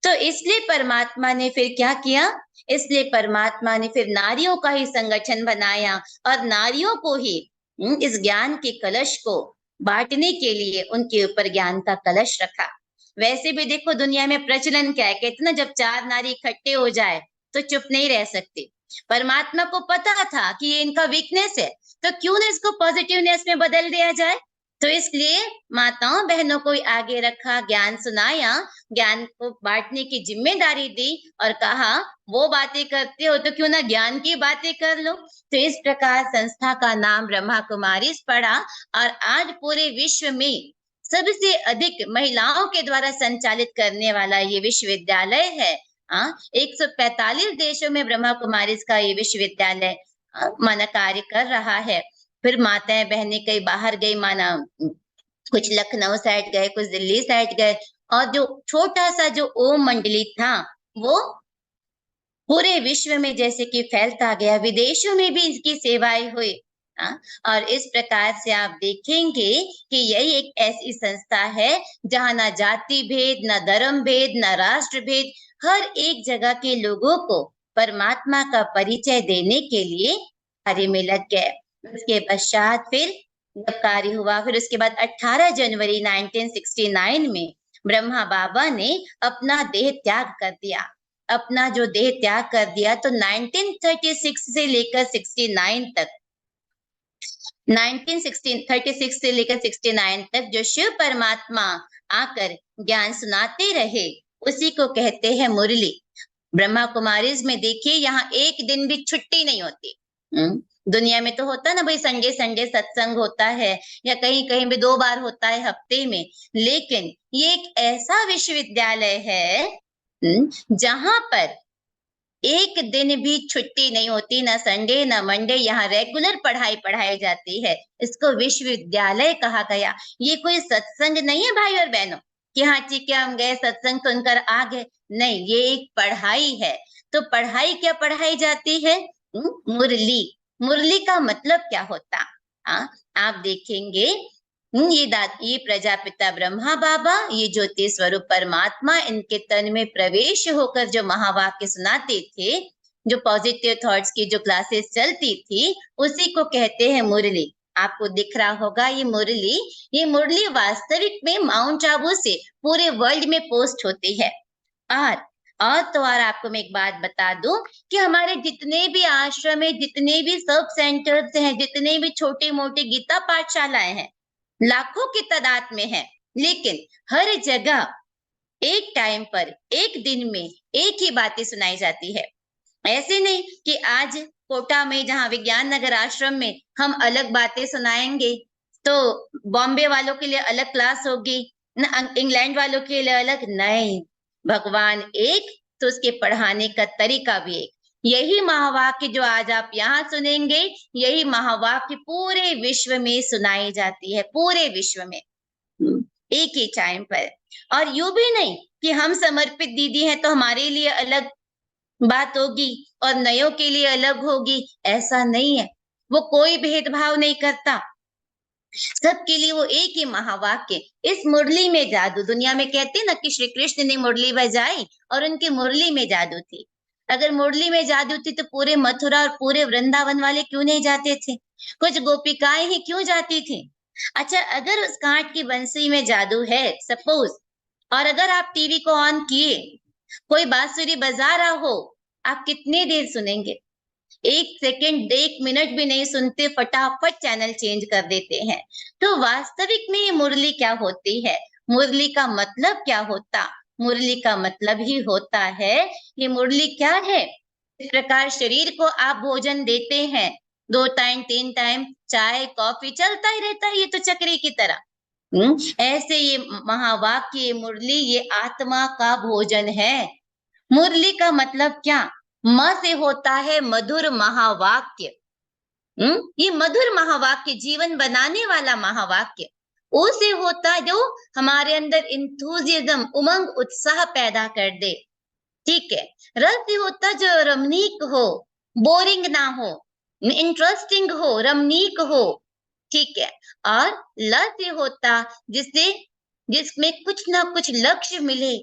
तो इसलिए परमात्मा ने फिर क्या किया, इसलिए परमात्मा ने फिर नारियों का ही संगठन बनाया और नारियों को ही इस ज्ञान के कलश को बांटने के लिए उनके ऊपर ज्ञान का कलश रखा। वैसे भी देखो दुनिया में प्रचलन क्या है, कहते ना जब 4 नारी इकट्ठे हो जाए तो चुप नहीं रह सकती। परमात्मा को पता था कि ये इनका वीकनेस है, तो क्यों ना इसको पॉजिटिवनेस में बदल दिया जाए। तो इसलिए माताओं बहनों को आगे रखा, ज्ञान सुनाया, ज्ञान को बांटने की जिम्मेदारी दी और कहा वो बातें करते हो तो क्यों ना ज्ञान की बातें कर लो। तो इस प्रकार संस्था का नाम ब्रह्मा कुमारी पड़ा और आज पूरे विश्व में सबसे अधिक महिलाओं के द्वारा संचालित करने वाला ये विश्वविद्यालय है। 145 देशों में ब्रह्मा कुमारी का ये विश्वविद्यालय माना कार्य कर रहा है। फिर माताएं बहनें कई बाहर गई, माना कुछ लखनऊ साइड गए, कुछ दिल्ली साइड गए, और जो छोटा सा जो ओम मंडली था वो पूरे विश्व में जैसे कि फैलता गया, विदेशों में भी इसकी सेवाएं हुई। और इस प्रकार से आप देखेंगे कि यही एक ऐसी संस्था है जहां ना जाति भेद, ना धर्म भेद, ना राष्ट्र भेद, हर एक जगह के लोगों को परमात्मा का परिचय देने के लिए कार्य में लग गए। उसके पश्चात फिर जब कार्य हुआ, फिर उसके बाद 18 जनवरी 1969 में ब्रह्मा बाबा ने अपना देह त्याग कर दिया। अपना जो देह त्याग कर दिया, तो 1936 से लेकर 69 तक 1936 से लेकर 69 तक जो शिव परमात्मा आकर ज्ञान सुनाते रहे, उसी को कहते हैं मुरली। ब्रह्मा कुमारीज में देखिए यहाँ एक दिन भी छुट्टी नहीं होती। दुनिया में तो होता ना भाई, संडे संडे सत्संग होता है या कहीं कहीं भी 2 बार होता है हफ्ते में, लेकिन ये एक ऐसा विश्वविद्यालय है जहां पर एक दिन भी छुट्टी नहीं होती, ना संडे ना मंडे, यहाँ रेगुलर पढ़ाई पढ़ाई जाती है। इसको विश्वविद्यालय कहा गया। ये कोई सत्संग नहीं है भाई और बहनों कि हाँ ठीक है हम गए सत्संग सुनकर आ गए, नहीं, ये एक पढ़ाई है। तो पढ़ाई क्या पढ़ाई जाती है? मुरली। मुरली का मतलब क्या होता? आप देखेंगे ये प्रजापिता ब्रह्मा बाबा, ये ज्योति स्वरूप परमात्मा, इनके तन में प्रवेश होकर जो महावाक्य सुनाते थे, जो पॉजिटिव थॉट्स की जो क्लासेस चलती थी, उसी को कहते हैं मुरली। आपको दिख रहा होगा ये मुरली वास्तविक में माउंट आबू से पूरे वर्ल्ड में पोस्ट होती है। और आपको मैं एक बात बता दूं कि हमारे जितने भी आश्रम है, जितने भी सब सेंटर्स हैं, जितने भी छोटे मोटे गीता पाठशालाएं हैं, लाखों की तादाद में है, लेकिन हर जगह एक टाइम पर एक दिन में एक ही बातें सुनाई जाती है। ऐसे नहीं कि आज कोटा में जहाँ विज्ञान नगर आश्रम में हम अलग बातें सुनाएंगे तो बॉम्बे वालों के लिए अलग क्लास होगी, इंग्लैंड वालों के लिए अलग। नहीं, भगवान एक तो उसके पढ़ाने का तरीका भी एक। यही महावाक्य जो आज आप यहाँ सुनेंगे, यही महावाक्य पूरे विश्व में सुनाई जाती है, पूरे विश्व में एक ही टाइम पर। और यूं भी नहीं कि हम समर्पित दीदी हैं तो हमारे लिए अलग बात होगी और नयों के लिए अलग होगी, ऐसा नहीं है। वो कोई भेदभाव नहीं करता, सबके लिए वो एक ही महावाक्य। इस मुरली में जादू, दुनिया में कहते हैं ना कि श्री कृष्ण ने मुरली बजाई और उनकी मुरली में जादू थी। अगर मुरली में जादू थी तो पूरे मथुरा और पूरे वृंदावन वाले क्यों नहीं जाते थे? कुछ गोपिकाएं ही क्यों जाती थी? अच्छा, अगर उस कांट की बंसी में जादू है सपोज, और अगर आप टीवी को ऑन किए, कोई बांसुरी बजा रहा हो, आप कितनी देर सुनेंगे? 1 सेकंड 1 मिनट भी नहीं सुनते, फटाफट चैनल चेंज कर देते हैं। तो वास्तविक में ये मुरली क्या होती है? मुरली का मतलब क्या होता? मुरली का मतलब ही होता है, ये मुरली क्या है? इस प्रकार शरीर को आप भोजन देते हैं, 2 टाइम 3 टाइम चाय कॉफी चलता ही रहता है, ये तो चक्री की तरह। ऐसे ये महावाक्य, ये मुरली, ये आत्मा का भोजन है। मुरली का मतलब क्या? म से होता है मधुर महावाक्य। ये मधुर महावाक्य, जीवन बनाने वाला महावाक्य। ओ से होता है जो हमारे अंदर इंथुजिज्म, उमंग, उत्साह पैदा कर दे। ठीक है। रस से होता जो रमणीक हो, बोरिंग ना हो, इंटरेस्टिंग हो, रमणीक हो। ठीक है। और ल से होता जिसमें कुछ ना कुछ लक्ष्य मिले,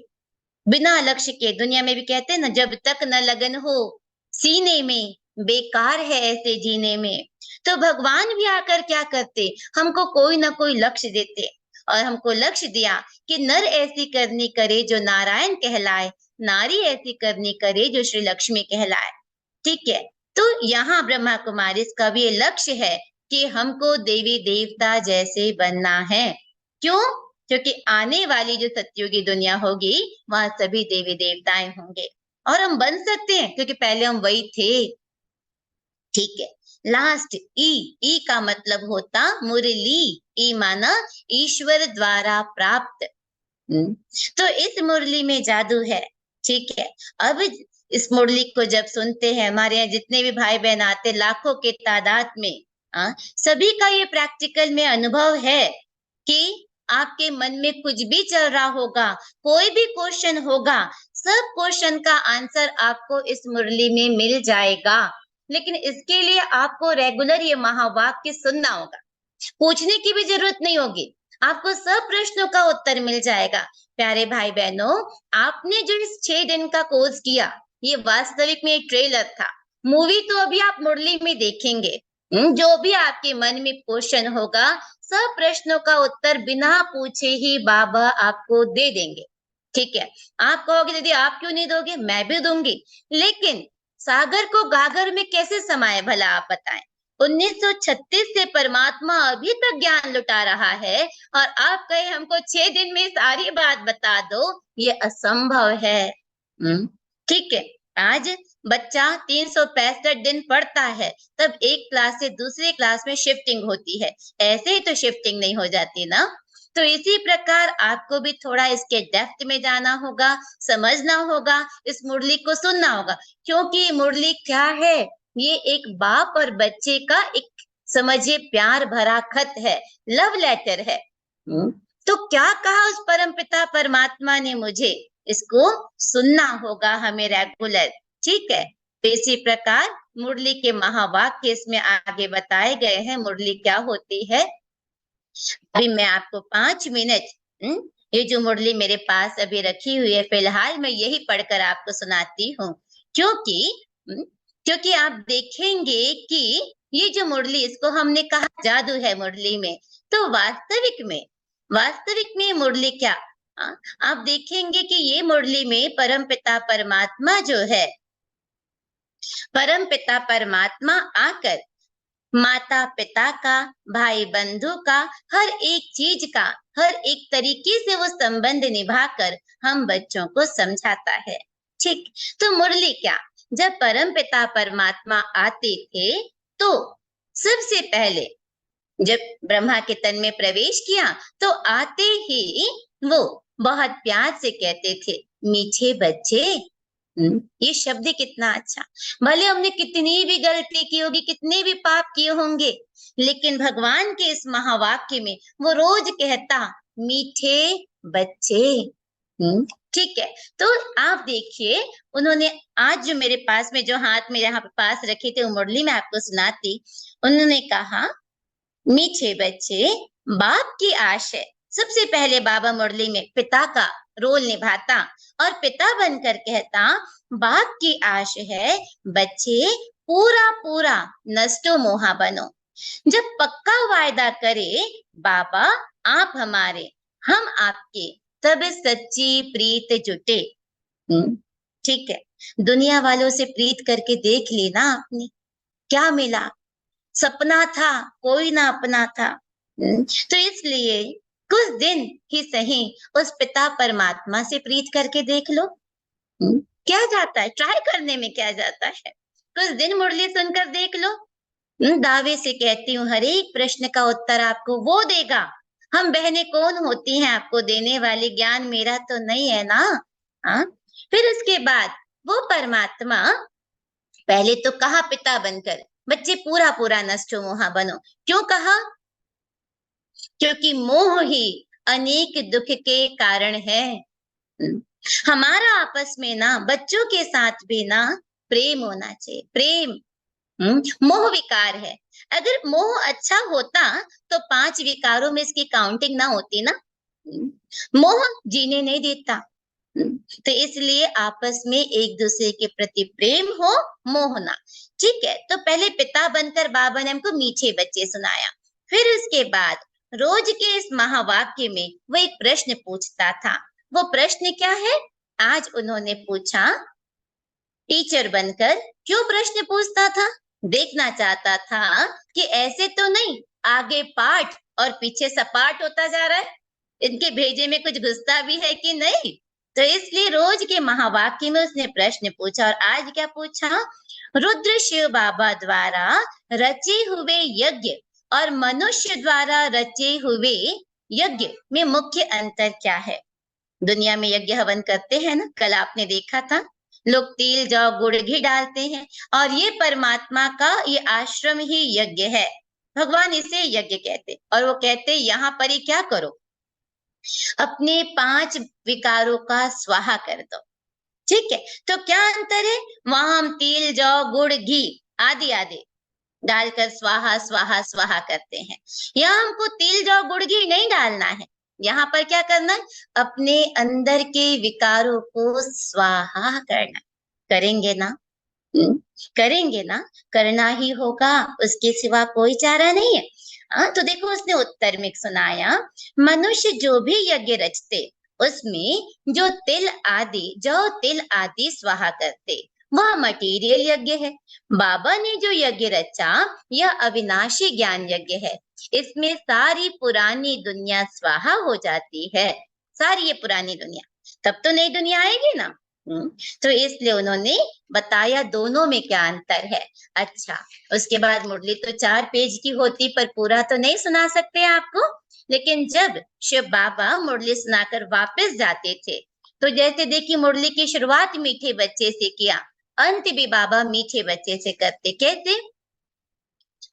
बिना लक्ष्य के। दुनिया में भी कहते हैं ना, जब तक न लगन हो सीने में, बेकार है ऐसे जीने में। तो भगवान भी आकर क्या करते, हमको कोई ना कोई लक्ष्य देते। और हमको लक्ष्य दिया कि नर ऐसी करनी करे जो नारायण कहलाए, नारी ऐसी करनी करे जो श्री लक्ष्मी कहलाए। ठीक है। तो यहाँ ब्रह्मा कुमारी इसका भी ये लक्ष्य है कि हमको देवी देवता जैसे बनना है। क्यों? क्योंकि आने वाली जो सतयुगी दुनिया होगी, वहां सभी देवी देवताएं होंगे और हम बन सकते हैं क्योंकि पहले हम वही थे। ठीक है। लास्ट ई का मतलब होता मुरली। ई माना ईश्वर द्वारा प्राप्त। तो इस मुरली में जादू है। ठीक है। अब इस मुरली को जब सुनते हैं, हमारे यहाँ जितने भी भाई बहन आते, लाखों के तादाद में, सभी का ये प्रैक्टिकल में अनुभव है कि आपके मन में कुछ भी चल रहा होगा, कोई भी क्वेश्चन होगा, सब क्वेश्चन का आंसर आपको इस मुरली में मिल जाएगा। लेकिन इसके लिए आपको रेगुलर ये महावाक्य सुनना होगा, पूछने की भी जरूरत नहीं होगी, आपको सब प्रश्नों का उत्तर मिल जाएगा। प्यारे भाई बहनों, आपने जो इस 6 दिन का कोर्स किया, ये वास्तविक में एक ट्रेलर था। मूवी तो अभी आप मुरली में देखेंगे। जो भी आपके मन में क्वेश्चन होगा, सब प्रश्नों का उत्तर बिना पूछे ही बाबा आपको दे देंगे। ठीक है। आप कहोगे दीदी आप क्यों नहीं दोगे? मैं भी दूंगी, लेकिन सागर को गागर में कैसे समाये भला आप बताएं? 1936 से परमात्मा अभी तक ज्ञान लुटा रहा है और आप कहे हमको 6 दिन में सारी बात बता दो, ये असंभव है। ठीक है। आज बच्चा 365 दिन पढ़ता है, तब एक क्लास से दूसरी क्लास में शिफ्टिंग होती है। ऐसे ही तो शिफ्टिंग नहीं हो जाती ना। तो इसी प्रकार आपको भी थोड़ा इसके डेप्थ में जाना होगा, समझना होगा, इस मुरली को सुनना होगा। क्योंकि मुरली क्या है? ये एक बाप और बच्चे का एक समझिए प्यार भरा खत है, लव लेटर है। तो क्या कहा उस परमपिता परमात्मा ने मुझे? इसको सुनना होगा हमें रेगुलर। ठीक है। तो इसी प्रकार मुरली के महावाक्य इसमें आगे बताए गए हैं। मुरली क्या होती है? अभी मैं आपको 5 मिनट ये जो मुरली मेरे पास अभी रखी हुई है, फिलहाल मैं यही पढ़कर आपको सुनाती हूँ, क्योंकि क्योंकि आप देखेंगे कि ये जो मुरली, इसको हमने कहा जादू है मुरली में, तो वास्तविक में मुरली क्या, आप देखेंगे कि ये मुरली में परमपिता परमात्मा जो है, परमपिता परमात्मा आकर माता पिता का, भाई बंधु का, हर एक चीज का, हर एक तरीके से वो संबंध निभाकर हम बच्चों को समझाता है। ठीक, तो मुरली क्या, जब परमपिता परमात्मा आते थे तो सबसे पहले जब ब्रह्मा के तन में प्रवेश किया तो आते ही वो बहुत प्यार से कहते थे, मीठे बच्चे। ये शब्द कितना अच्छा, भले हमने कितनी भी गलती की होगी, कितने भी पाप किए होंगे, लेकिन भगवान के इस महावाक्य में वो रोज कहता, मीठे बच्चे। ठीक है, तो आप देखिए, उन्होंने आज जो मेरे पास में, जो हाथ में यहाँ पे पास रखी थी, वो मुरली में आपको सुनाती, उन्होंने कहा, मीठे बच्चे, बाप की आश है। सबसे पहले बाबा मुरली में पिता का रोल निभाता और पिता बनकर कहता, बाप की आश है बच्चे, पूरा पूरा नष्टो मोहा बनो। जब पक्का वायदा करे बाबा, आप हमारे, हम आपके, तब सच्ची प्रीत जुटे। ठीक है, दुनिया वालों से प्रीत करके देख ली ना आपने, क्या मिला, सपना था, कोई ना अपना था। तो इसलिए कुछ दिन ही सही उस पिता परमात्मा से प्रीत करके देख लो। क्या जाता है, ट्राई करने में क्या जाता है, कुछ दिन मुरली सुनकर देख लो। दावे से कहती हूँ, हर एक प्रश्न का उत्तर आपको वो देगा। हम बहनें कौन होती हैं आपको देने वाली, ज्ञान मेरा तो नहीं है ना। हाँ, फिर उसके बाद वो परमात्मा पहले तो कहा पिता बनकर, बच्चे पूरा पूरा नष्टो मोहा बनो। क्यों कहा, क्योंकि मोह ही अनेक दुख के कारण है। हमारा आपस में ना, बच्चों के साथ भी ना प्रेम होना चाहिए, प्रेम। मोह विकार है, अगर मोह अच्छा होता तो 5 विकारों में इसकी काउंटिंग ना होती ना। मोह जीने नहीं देता। तो इसलिए आपस में एक दूसरे के प्रति प्रेम हो, मोह ना। ठीक है, तो पहले पिता बनकर बाबा ने हमको मीठे बच्चे सुनाया, फिर उसके बाद रोज के इस महावाक्य में वो एक प्रश्न पूछता था। वो प्रश्न क्या है, आज उन्होंने पूछा, टीचर बनकर क्यों प्रश्न पूछता था, देखना चाहता था कि ऐसे तो नहीं आगे पाठ और पीछे सपाट होता जा रहा है, इनके भेजे में कुछ घुसता भी है कि नहीं। तो इसलिए रोज के महावाक्य में उसने प्रश्न पूछा, और आज क्या पूछा, रुद्र शिव बाबा द्वारा रचे हुए यज्ञ और मनुष्य द्वारा रचे हुए यज्ञ में मुख्य अंतर क्या है। दुनिया में यज्ञ हवन करते हैं ना, कल आपने देखा था, लोग तिल जौ गुड़ घी डालते हैं, और ये परमात्मा का ये आश्रम ही यज्ञ है, भगवान इसे यज्ञ कहते, और वो कहते यहाँ पर ही क्या करो, अपने 5 विकारों का स्वाहा कर दो। ठीक है, तो क्या अंतर है, वहां हम तिल जौ गुड़ घी आदि आदि डालकर स्वाहा स्वाहा स्वाहा करते हैं, यहाँ हमको तिल जौ गुड़ घी नहीं डालना है, यहाँ पर क्या करना है, अपने अंदर के विकारों को स्वाहा करना। करेंगे ना, करेंगे ना, करना ही होगा, उसके सिवा कोई चारा नहीं है। तो देखो उसने उत्तर में सुनाया, मनुष्य जो भी यज्ञ रचते उसमें जो तिल आदि स्वाहा करते, वह मटीरियल यज्ञ है। बाबा ने जो यज्ञ रचा यह अविनाशी ज्ञान यज्ञ है, इसमें सारी पुरानी दुनिया स्वाहा हो जाती है, सारी ये पुरानी दुनिया, तब तो नई दुनिया आएगी ना। तो इसलिए उन्होंने बताया दोनों में क्या अंतर है। अच्छा, उसके बाद मुरली तो 4 पेज की होती, पर पूरा तो नहीं सुना सकते आपको, लेकिन जब शिव बाबा मुरली सुनाकर वापस जाते थे, तो जैसे देखिए मुरली की शुरुआत मीठे बच्चे से किया, अंत भी बाबा मीठे बच्चे से करते। कैसे,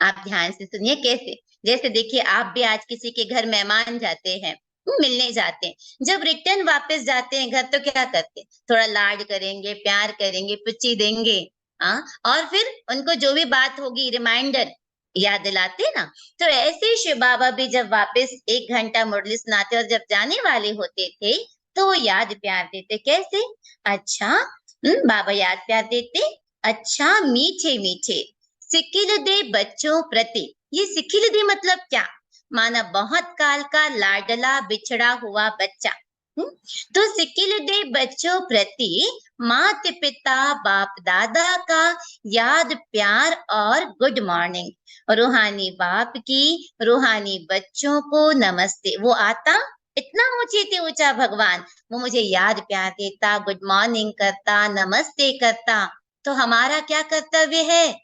आप ध्यान से सुनिए कैसे, जैसे देखिए आप भी आज किसी के घर मेहमान जाते हैं, मिलने जाते हैं, जब रिटर्न वापस जाते हैं घर, तो क्या करते हैं, थोड़ा लाड करेंगे, प्यार करेंगे, पुच्ची देंगे, हाँ, और फिर उनको जो भी बात होगी रिमाइंडर याद दिलाते ना। तो ऐसे शिव बाबा भी जब वापस 1 घंटा मुरली सुनाते और जब जाने वाले होते थे तो वो याद प्यार देते। कैसे? अच्छा, बाबा याद प्यार देते। अच्छा, मीठे मीठे सिकिल दे बच्चों प्रति। ये सिकिल दे मतलब क्या? माना बहुत काल का लाडला बिछड़ा हुआ बच्चा। हम्म, तो सिकिल दे बच्चों प्रति माता पिता बाप दादा का याद प्यार और गुड मॉर्निंग। रूहानी बाप की रूहानी बच्चों को नमस्ते। वो आता इतना ऊंचे थे ऊंचा भगवान, वो मुझे याद प्यार देता, गुड मॉर्निंग करता, नमस्ते करता। तो हमारा क्या कर्तव्य है?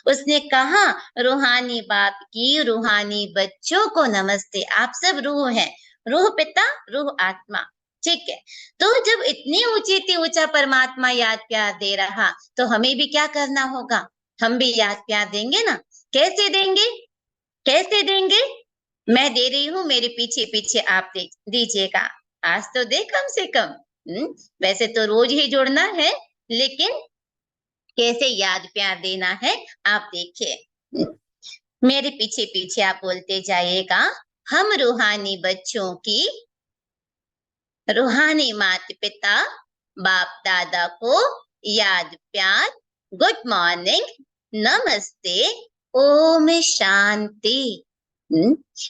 उसने कहा रूहानी बाप की रूहानी बच्चों को नमस्ते। आप सब रूह हैं, रूह पिता रूह आत्मा। ठीक है, तो जब इतने ऊंचे से ऊंचा परमात्मा याद प्यार दे रहा तो हमें भी क्या करना होगा? हम भी याद प्यार देंगे ना। कैसे देंगे? कैसे देंगे? मैं दे रही हूँ, मेरे पीछे पीछे आप दे दीजिएगा। आज तो दे कम से कम। वैसे तो रोज ही जुड़ना है, लेकिन कैसे याद प्यार देना है आप देखिए। मेरे पीछे पीछे आप बोलते जाइएगा। हम रूहानी बच्चों की रूहानी माता पिता बाप दादा को याद प्यार, गुड मॉर्निंग, नमस्ते, ओम शांति।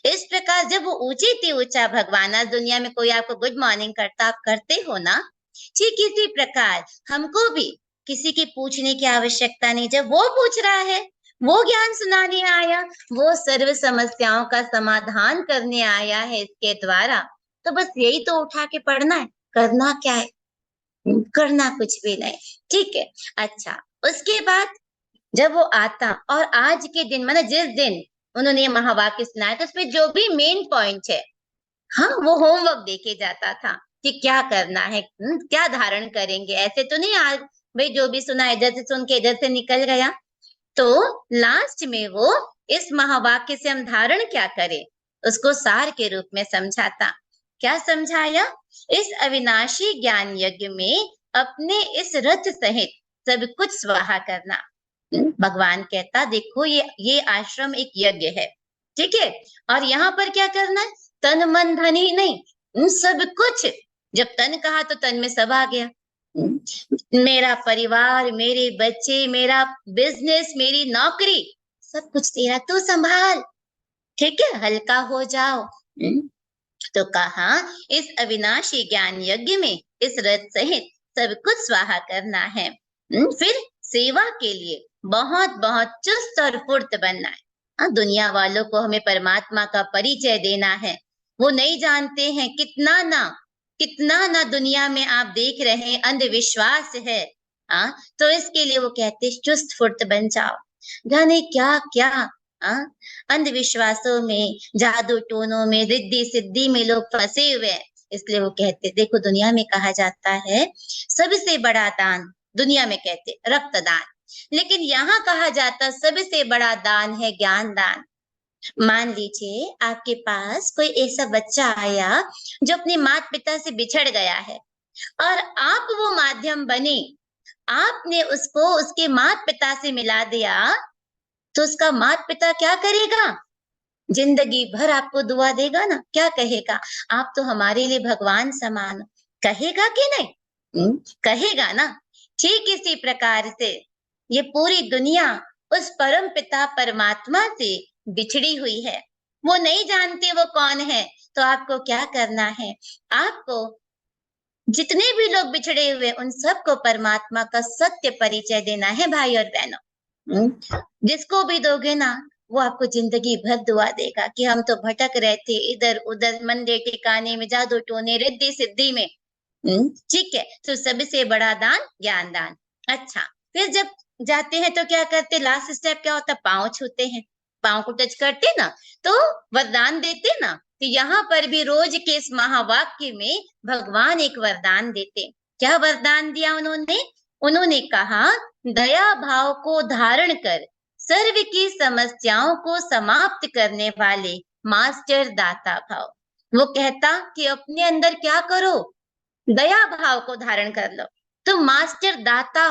इस प्रकार जब वो ऊंचे से ऊंचा भगवान, आज दुनिया में कोई आपको गुड मॉर्निंग करता, आप करते हो ना। ठीक इसी प्रकार हमको भी किसी की पूछने की आवश्यकता नहीं। जब वो पूछ रहा है, वो ज्ञान सुनाने आया, वो सर्व समस्याओं का समाधान करने आया है इसके द्वारा, तो बस यही तो उठा के पढ़ना है। करना क्या है? करना कुछ भी नहीं। ठीक है। अच्छा, उसके बाद जब वो आता और आज के दिन माने जिस दिन उन्होंने ये महावाक्य सुनाया तो उसमें जो भी मेन पॉइंट है, हाँ, वो होमवर्क देके जाता था कि क्या करना है, क्या धारण करेंगे। ऐसे तो नहीं आज भाई जो भी सुना इधर से सुन के इधर से निकल गया। तो लास्ट में वो इस महावाक्य से हम धारण क्या करें उसको सार के रूप में समझाता। क्या समझाया? इस अविनाशी ज्ञान यज्ञ में अपने इस रथ सहित सब कुछ स्वाहा करना। भगवान कहता देखो ये आश्रम एक यज्ञ है, ठीक है, और यहाँ पर क्या करना है? तन मन धन ही नहीं, सब कुछ। जब तन कहा तो तन में सब आ गया। मेरा परिवार, मेरे बच्चे, मेरा बिजनेस, मेरी नौकरी, सब कुछ तेरा, तू संभाल। ठीक है, हल्का हो जाओ। तो कहा इस अविनाशी ज्ञान यज्ञ में इस रथ सहित सब कुछ स्वाहा करना है। फिर सेवा के लिए बहुत बहुत चुस्त और फुर्त बनना है। दुनिया वालों को हमें परमात्मा का परिचय देना है। वो नहीं जानते हैं, कितना ना दुनिया में आप देख रहे हैं अंधविश्वास है। तो इसके लिए वो कहते चुस्त फुर्त बन जाओ। जाने क्या क्या अंधविश्वासों में, जादू टोनों में, रिद्धि सिद्धि में लोग फंसे हुए हैं। इसलिए वो कहते देखो दुनिया में कहा जाता है सबसे बड़ा दान, दुनिया में कहते रक्तदान, लेकिन यहाँ कहा जाता सबसे बड़ा दान है ज्ञान दान। मान लीजिए आपके पास कोई ऐसा बच्चा आया जो अपने माता पिता से बिछड़ गया है और आप वो माध्यम बने, आपने उसको उसके माता पिता से मिला दिया, तो उसका माता पिता क्या करेगा? जिंदगी भर आपको दुआ देगा ना। क्या कहेगा? आप तो हमारे लिए भगवान समान। कहेगा कि नहीं? कहेगा ना। ठीक इसी प्रकार से ये पूरी दुनिया उस परम पिता परमात्मा से बिछड़ी हुई है। वो नहीं जानते वो कौन है। तो आपको क्या करना है? आपको जितने भी लोग बिछड़े हुए उन सबको परमात्मा का सत्य परिचय देना है भाई और बहनों। जिसको भी दोगे ना वो आपको जिंदगी भर दुआ देगा कि हम तो भटक रहे थे इधर उधर, मंदिर ठिकाने में, जादू टोने, रिद्धि सिद्धि में। ठीक है, तो सबसे बड़ा दान ज्ञान दान। अच्छा, फिर जब जाते हैं तो क्या करते? लास्ट स्टेप क्या होता? पांव छूते हैं, पांव को टच करते ना तो वरदान देते ना। तो यहाँ पर भी रोज के इस महावाक्य में भगवान एक वरदान देते। क्या वरदान दिया उन्होंने? उन्होंने कहा दया भाव को धारण कर सर्व की समस्याओं को समाप्त करने वाले मास्टर दाता भाव। वो कहता कि अपने अंदर क्या करो? दया भाव को धारण कर लो। तो मास्टर दाता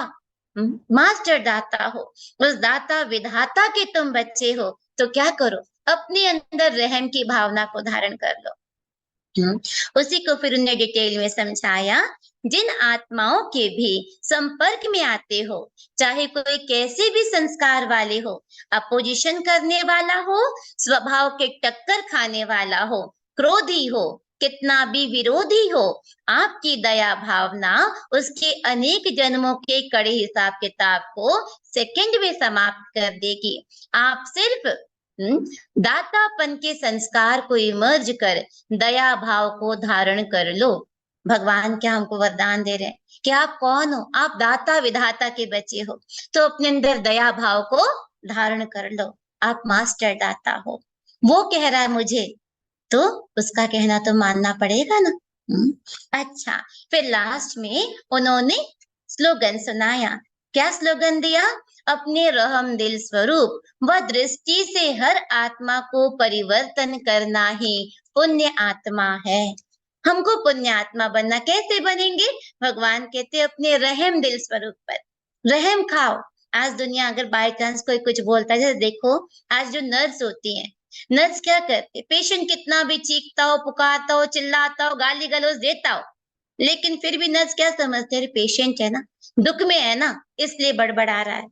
मास्टर दाता हो, उस दाता विधाता के तुम बच्चे हो, तो क्या करो, अपने अंदर रहम की भावना को धारण कर लो। उसी को फिर उन्हें डिटेल में समझाया, जिन आत्माओं के भी संपर्क में आते हो, चाहे कोई कैसे भी संस्कार वाले हो, अपोजिशन करने वाला हो, स्वभाव के टक्कर खाने वाला हो, क्रोधी हो, कितना भी विरोधी हो, आपकी दया भावना उसके अनेक जन्मों के कड़े हिसाब किताब को सेकंड में समाप्त कर देगी। आप सिर्फ दातापन के संस्कार को इमर्ज कर दया भाव को धारण कर लो। भगवान क्या हमको वरदान दे रहे हैं कि आप कौन हो, आप दाता विधाता के बच्चे हो, तो अपने अंदर दया भाव को धारण कर लो। आप मास्टर दाता हो, वो कह रहा है मुझे, तो उसका कहना तो मानना पड़ेगा ना। अच्छा, फिर लास्ट में उन्होंने स्लोगन सुनाया। क्या स्लोगन दिया? अपने रहम दिल स्वरूप व दृष्टि से हर आत्मा को परिवर्तन करना ही पुण्य आत्मा है। हमको पुण्य आत्मा बनना, कैसे बनेंगे? भगवान कहते अपने रहम दिल स्वरूप पर रहम खाओ। आज दुनिया अगर बाय चांस कोई कुछ बोलता है, जैसे देखो आज जो नर्स होती हैं, नर्स क्या करते, पेशेंट कितना भी चीखता हो, पुकारता हो, चिल्लाता हो, गाली गलौज देता हो, लेकिन फिर भी नर्स क्या समझते हैं, पेशेंट है ना, दुख में है ना, इसलिए बड़बड़ा रहा है।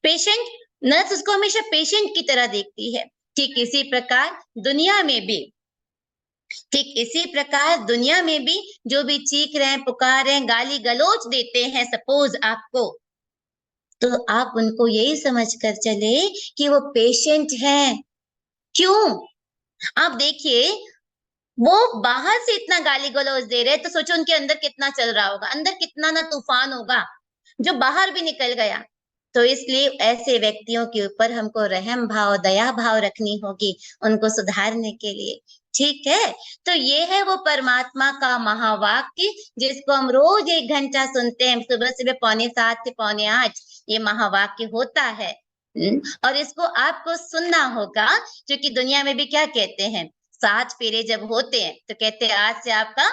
पेशेंट, नर्स उसको हमेशा पेशेंट की तरह देखती है। ठीक इसी प्रकार दुनिया में भी, ठीक इसी प्रकार दुनिया में भी जो भी चीख रहे हैं, पुकार रहे हैं, गाली गलौज देते हैं सपोज आपको, तो आप उनको यही समझ कर चले कि वो पेशेंट हैं। क्यों? आप देखिए, वो बाहर से इतना गाली गलौज दे रहे हैं, तो सोचो उनके अंदर कितना चल रहा होगा, अंदर कितना ना तूफान होगा जो बाहर भी निकल गया। तो इसलिए ऐसे व्यक्तियों के ऊपर हमको रहम भाव, दया भाव रखनी होगी, उनको सुधारने के लिए। ठीक है, तो ये है वो परमात्मा का महावाक्य, जिसको हम रोज 1 घंटा सुनते हैं, सुबह सुबह 7:45 से 7:45 ये महावाक्य होता है। और इसको आपको सुनना होगा, क्योंकि दुनिया में भी क्या कहते हैं, 7 फेरे जब होते हैं तो कहते हैं आज से आपका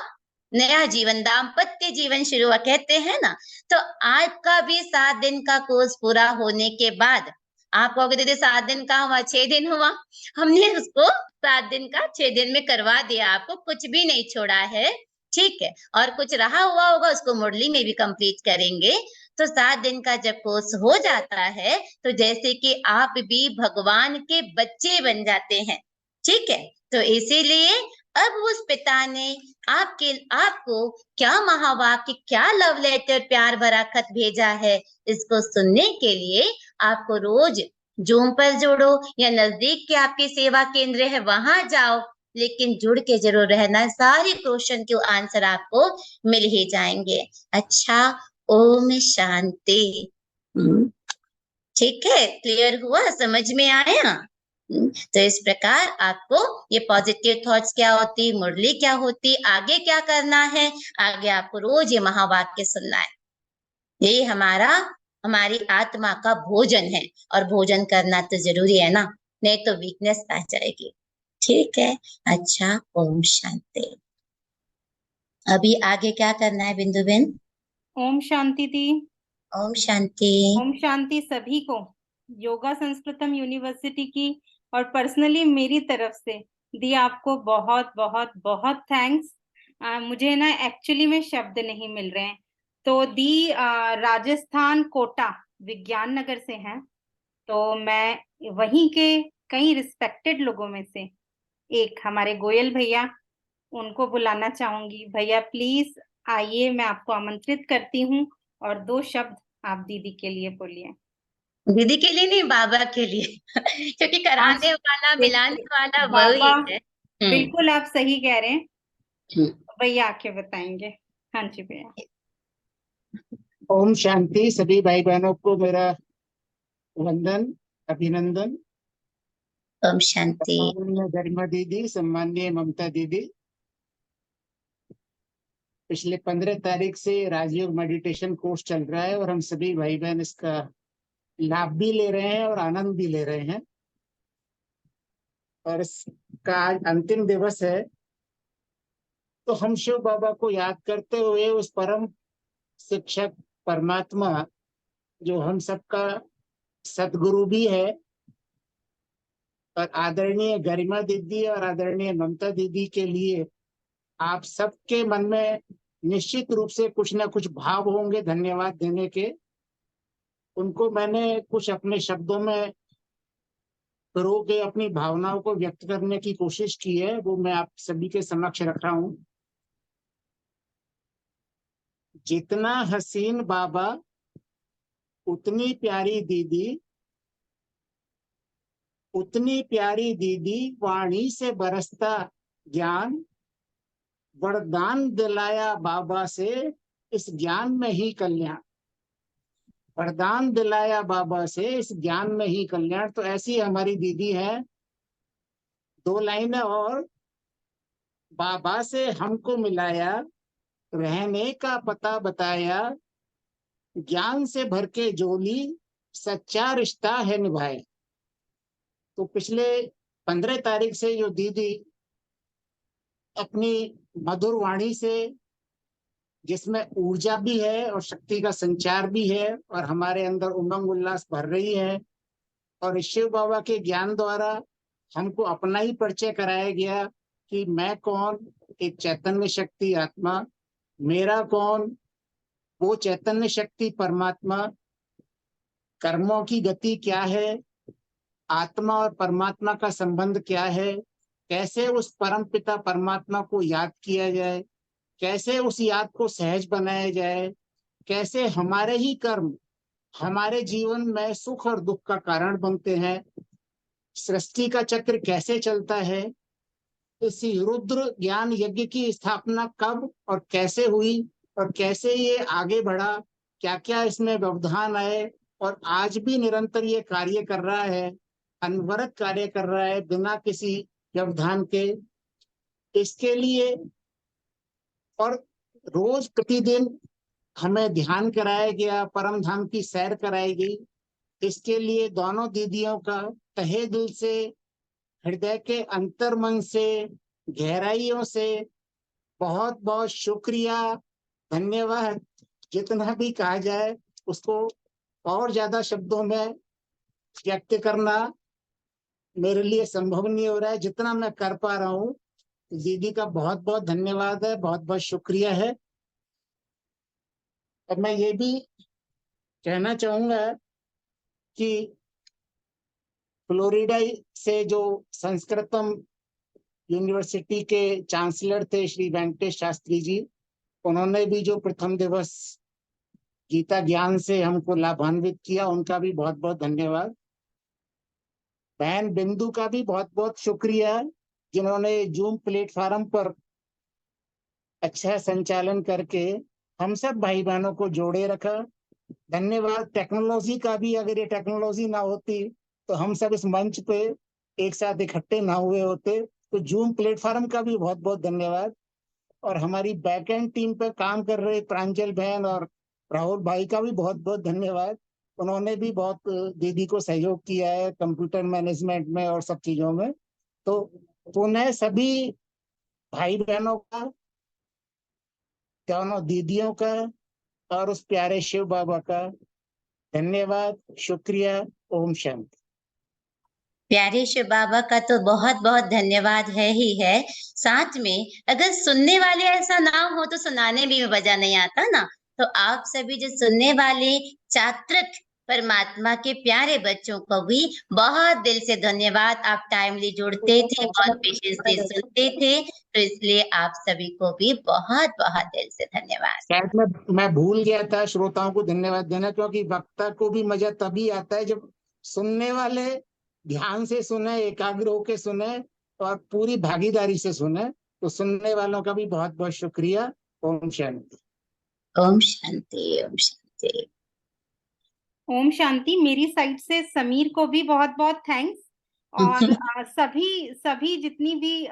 नया जीवन, दाम्पत्य जीवन शुरू हुआ, कहते हैं ना। तो आपका भी 7 दिन का कोर्स पूरा होने के बाद आप कहोगे दीदी 7 दिन का हुआ, 6 दिन हुआ, हमने उसको 7 दिन का 6 दिन में करवा दिया, आपको कुछ भी नहीं छोड़ा है। ठीक है, और कुछ रहा हुआ होगा उसको मुरली में भी कंप्लीट करेंगे। तो 7 दिन का जब कोर्स हो जाता है, तो जैसे कि आप भी भगवान के बच्चे बन जाते हैं। ठीक है, तो इसीलिए अब उस पिता ने आपको क्या महावाक्य, क्या लव लेटर, प्यार भरा खत भेजा है, इसको सुनने के लिए आपको रोज जूम पर जोड़ो या नजदीक के आपके सेवा केंद्र है वहां जाओ, लेकिन जुड़ के जरूर रहना, सारे क्वेश्चन के आंसर आपको मिल ही जाएंगे। अच्छा, ओम शांति। ठीक है, क्लियर हुआ, समझ में आया? तो इस प्रकार आपको ये पॉजिटिव थॉट्स क्या होती, मुरली क्या होती, आगे क्या करना है, आगे आपको रोज ये महावाक्य सुनना है। ये हमारी आत्मा का भोजन है, और भोजन करना तो जरूरी है ना, नहीं तो वीकनेस आ जाएगी। ठीक है, अच्छा, ओम शांति। अभी आगे क्या करना है बिंदु बेन? ओम शांति दी। ओम शांति। ओम शांति सभी को, योगा संस्कृतम यूनिवर्सिटी की और पर्सनली मेरी तरफ से दी आपको बहुत बहुत बहुत थैंक्स। मुझे ना एक्चुअली में शब्द नहीं मिल रहे हैं। तो दी राजस्थान कोटा विज्ञान नगर से हैं, तो मैं वहीं के कई रिस्पेक्टेड लोगों में से एक हमारे गोयल भैया, उनको बुलाना चाहूंगी। भैया प्लीज आइए, मैं आपको आमंत्रित करती हूँ, और 2 शब्द आप दीदी के लिए बोलिए। दीदी के लिए नहीं, बाबा के लिए क्योंकि कराने वाला, मिलाने वाला वही बाबा, है। बिल्कुल आप सही कह रहे हैं। हम्म। भैया आके बताएंगे। हाँ जी भैया। ओम शांति। सभी भाई बहनों को मेरा वंदन, अभिनंदन। ओम शांति। सम्माननीय गरिमा दीदी, सम्माननीय ममता दीदी, पिछले 15 तारीख से राजयोग मेडिटेशन कोर्स चल रहा है और हम सभी भाई बहन इसका लाभ भी ले रहे हैं और आनंद भी ले रहे हैं। और इसका आज अंतिम दिवस है, तो हम शिव बाबा को याद करते हुए उस परम शिक्षक परमात्मा जो हम सबका सदगुरु भी है, और आदरणीय गरिमा दीदी और आदरणीय ममता दीदी के लिए आप सबके मन में निश्चित रूप से कुछ ना कुछ भाव होंगे धन्यवाद देने के। उनको मैंने कुछ अपने शब्दों में पिरो के अपनी भावनाओं को व्यक्त करने की कोशिश की है, वो मैं आप सभी के समक्ष रख रहा हूं। जितना हसीन बाबा उतनी प्यारी दीदी, उतनी प्यारी दीदी, वाणी से बरसता ज्ञान, वरदान दिलाया बाबा से इस ज्ञान में ही कल्याण। वरदान दिलाया बाबा से इस ज्ञान में ही कल्याण। तो ऐसी हमारी दीदी है। 2 लाइनें और। बाबा से हमको मिलाया, रहने का पता बताया, ज्ञान से भर के जोली, सच्चा रिश्ता है निभाए। तो पिछले 15 तारीख से जो दीदी अपनी मधुर वाणी से, जिसमें ऊर्जा भी है और शक्ति का संचार भी है और हमारे अंदर उमंग उल्लास भर रही है, और शिव बाबा के ज्ञान द्वारा हमको अपना ही परिचय कराया गया कि मैं कौन, एक चैतन्य शक्ति आत्मा, मेरा कौन, वो चैतन्य शक्ति परमात्मा, कर्मों की गति क्या है, आत्मा और परमात्मा का संबंध क्या है, कैसे उस परम पिता परमात्मा को याद किया जाए, कैसे उस याद को सहज बनाया जाए, कैसे हमारे ही कर्म हमारे जीवन में सुख और दुख का कारण बनते हैं, सृष्टि का चक्र कैसे चलता है, इस रुद्र ज्ञान यज्ञ की स्थापना कब और कैसे हुई और कैसे ये आगे बढ़ा, क्या क्या इसमें व्यवधान आए, और आज भी निरंतर ये कार्य कर रहा है, अनवरत कार्य कर रहा है बिना किसी व्यवधान के। इसके लिए और रोज प्रतिदिन हमें ध्यान कराया गया, परम धाम की सैर कराई गई। इसके लिए दोनों दीदियों का तहे दिल से, हृदय के अंतर मन से, गहराइयों से बहुत बहुत शुक्रिया, धन्यवाद। जितना भी कहा जाए उसको और ज्यादा शब्दों में व्यक्त करना मेरे लिए संभव नहीं हो रहा है। जितना मैं कर पा रहा हूँ, दीदी का बहुत बहुत धन्यवाद है, बहुत बहुत शुक्रिया है। और मैं ये भी कहना चाहूंगा कि फ्लोरिडा से जो संस्कृतम यूनिवर्सिटी के चांसलर थे श्री वेंकटेश शास्त्री जी, उन्होंने भी जो प्रथम दिवस गीता ज्ञान से हमको लाभान्वित किया, उनका भी बहुत बहुत धन्यवाद। बहन बिंदु का भी बहुत बहुत शुक्रिया, जिन्होंने जूम प्लेटफॉर्म पर अच्छा संचालन करके हम सब भाई बहनों को जोड़े रखा। धन्यवाद टेक्नोलॉजी का भी। अगर ये टेक्नोलॉजी ना होती तो हम सब इस मंच पे एक साथ इकट्ठे ना हुए होते। तो जूम प्लेटफॉर्म का भी बहुत बहुत धन्यवाद। और हमारी बैक एंड टीम पे काम कर रहे प्रांजल बहन और राहुल भाई का भी बहुत बहुत धन्यवाद। उन्होंने भी बहुत दीदी को सहयोग किया है कंप्यूटर मैनेजमेंट में और सब चीजों में। तो पुनः सभी भाई बहनों का, दोनों दीदियों का और उस प्यारे शिव बाबा का धन्यवाद, शुक्रिया। ओम शांति। प्यारे शिव बाबा का तो बहुत बहुत धन्यवाद है ही है। साथ में अगर सुनने वाले ऐसा ना हो तो सुनाने भी मजा नहीं आता ना। तो आप सभी जो सुनने वाले चात्रक परमात्मा के प्यारे बच्चों को भी बहुत दिल से धन्यवाद। आप टाइमली जुड़ते थे, बहुत पेशेंस से सुनते थे, तो इसलिए आप सभी को भी बहुत बहुत दिल से धन्यवाद। शायद मैं भूल गया था श्रोताओं को धन्यवाद देना, क्योंकि वक्ता को भी मजा तभी आता है जब सुनने वाले ध्यान से सुने, एकाग्र होके सुने और पूरी भागीदारी से सुने। तो सुनने वालों का भी बहुत बहुत शुक्रिया। ओम शांति। ओम शांति। ओम शांति। ओम शांति। मेरी साइड से समीर को भी बहुत बहुत थैंक्स। और सभी सभी जितनी भी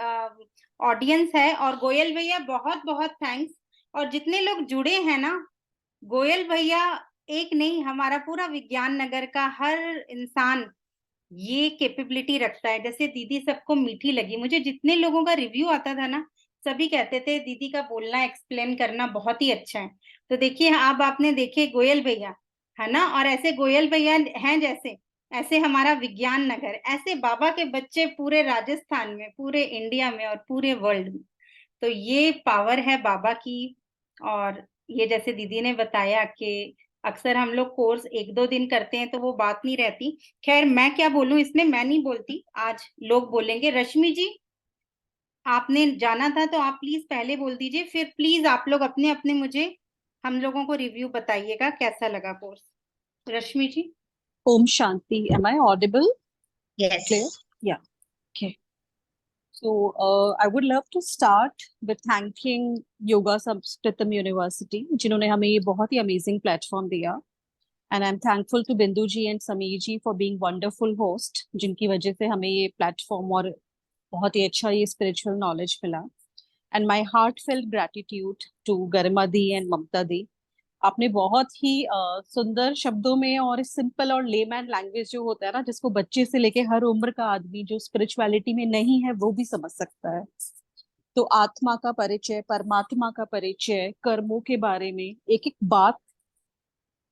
ऑडियंस है, और गोयल भैया बहुत बहुत थैंक्स। और जितने लोग जुड़े हैं ना, गोयल भैया एक नहीं, हमारा पूरा विज्ञान नगर का हर इंसान ये कैपेबिलिटी रखता है। जैसे दीदी सबको मीठी लगी, मुझे जितने लोगों का रिव्यू आता था ना, सभी कहते थे दीदी का बोलना, एक्सप्लेन करना बहुत ही अच्छा है। तो देखिए अब आपने देखे गोयल भैया है ना। और ऐसे गोयल भैया हैं जैसे, ऐसे हमारा विज्ञान नगर, ऐसे बाबा के बच्चे पूरे राजस्थान में, पूरे इंडिया में और पूरे वर्ल्ड में। तो ये पावर है बाबा की। और ये जैसे दीदी ने बताया कि अक्सर हम लोग कोर्स 1-2 दिन करते हैं तो वो बात नहीं रहती। खैर मैं क्या बोलूं इसमें, मैं नहीं बोलती, आज लोग बोलेंगे। रश्मि जी आपने जाना था तो आप प्लीज पहले बोल दीजिए, फिर प्लीज आप लोग अपने अपने मुझे, हम लोगों को रिव्यू बताइएगा कैसा लगा course. Rashmi ji. Om Shanti. Am I audible? Yes Clear? Yeah. Okay. So I would love to start with thanking Yoga Samskritam University, जिन्होंने हमें ये बहुत ही amazing platform दिया. And I'm thankful to Bindu ji and Sameer ji for being wonderful host, जिनकी वजह से हमें ये platform और बहुत ही अच्छा ये spiritual knowledge मिला. And my heartfelt gratitude to Garima di and Mamta di. आपने बहुत ही सुंदर शब्दों में और सिंपल और लेमैन लैंग्वेज जो होता है ना, जिसको बच्चे से लेके हर उम्र का आदमी जो स्पिरिचुअलिटी में नहीं है वो भी समझ सकता है. तो आत्मा का परिचय, परमात्मा का परिचय, कर्मों के बारे में एक एक बात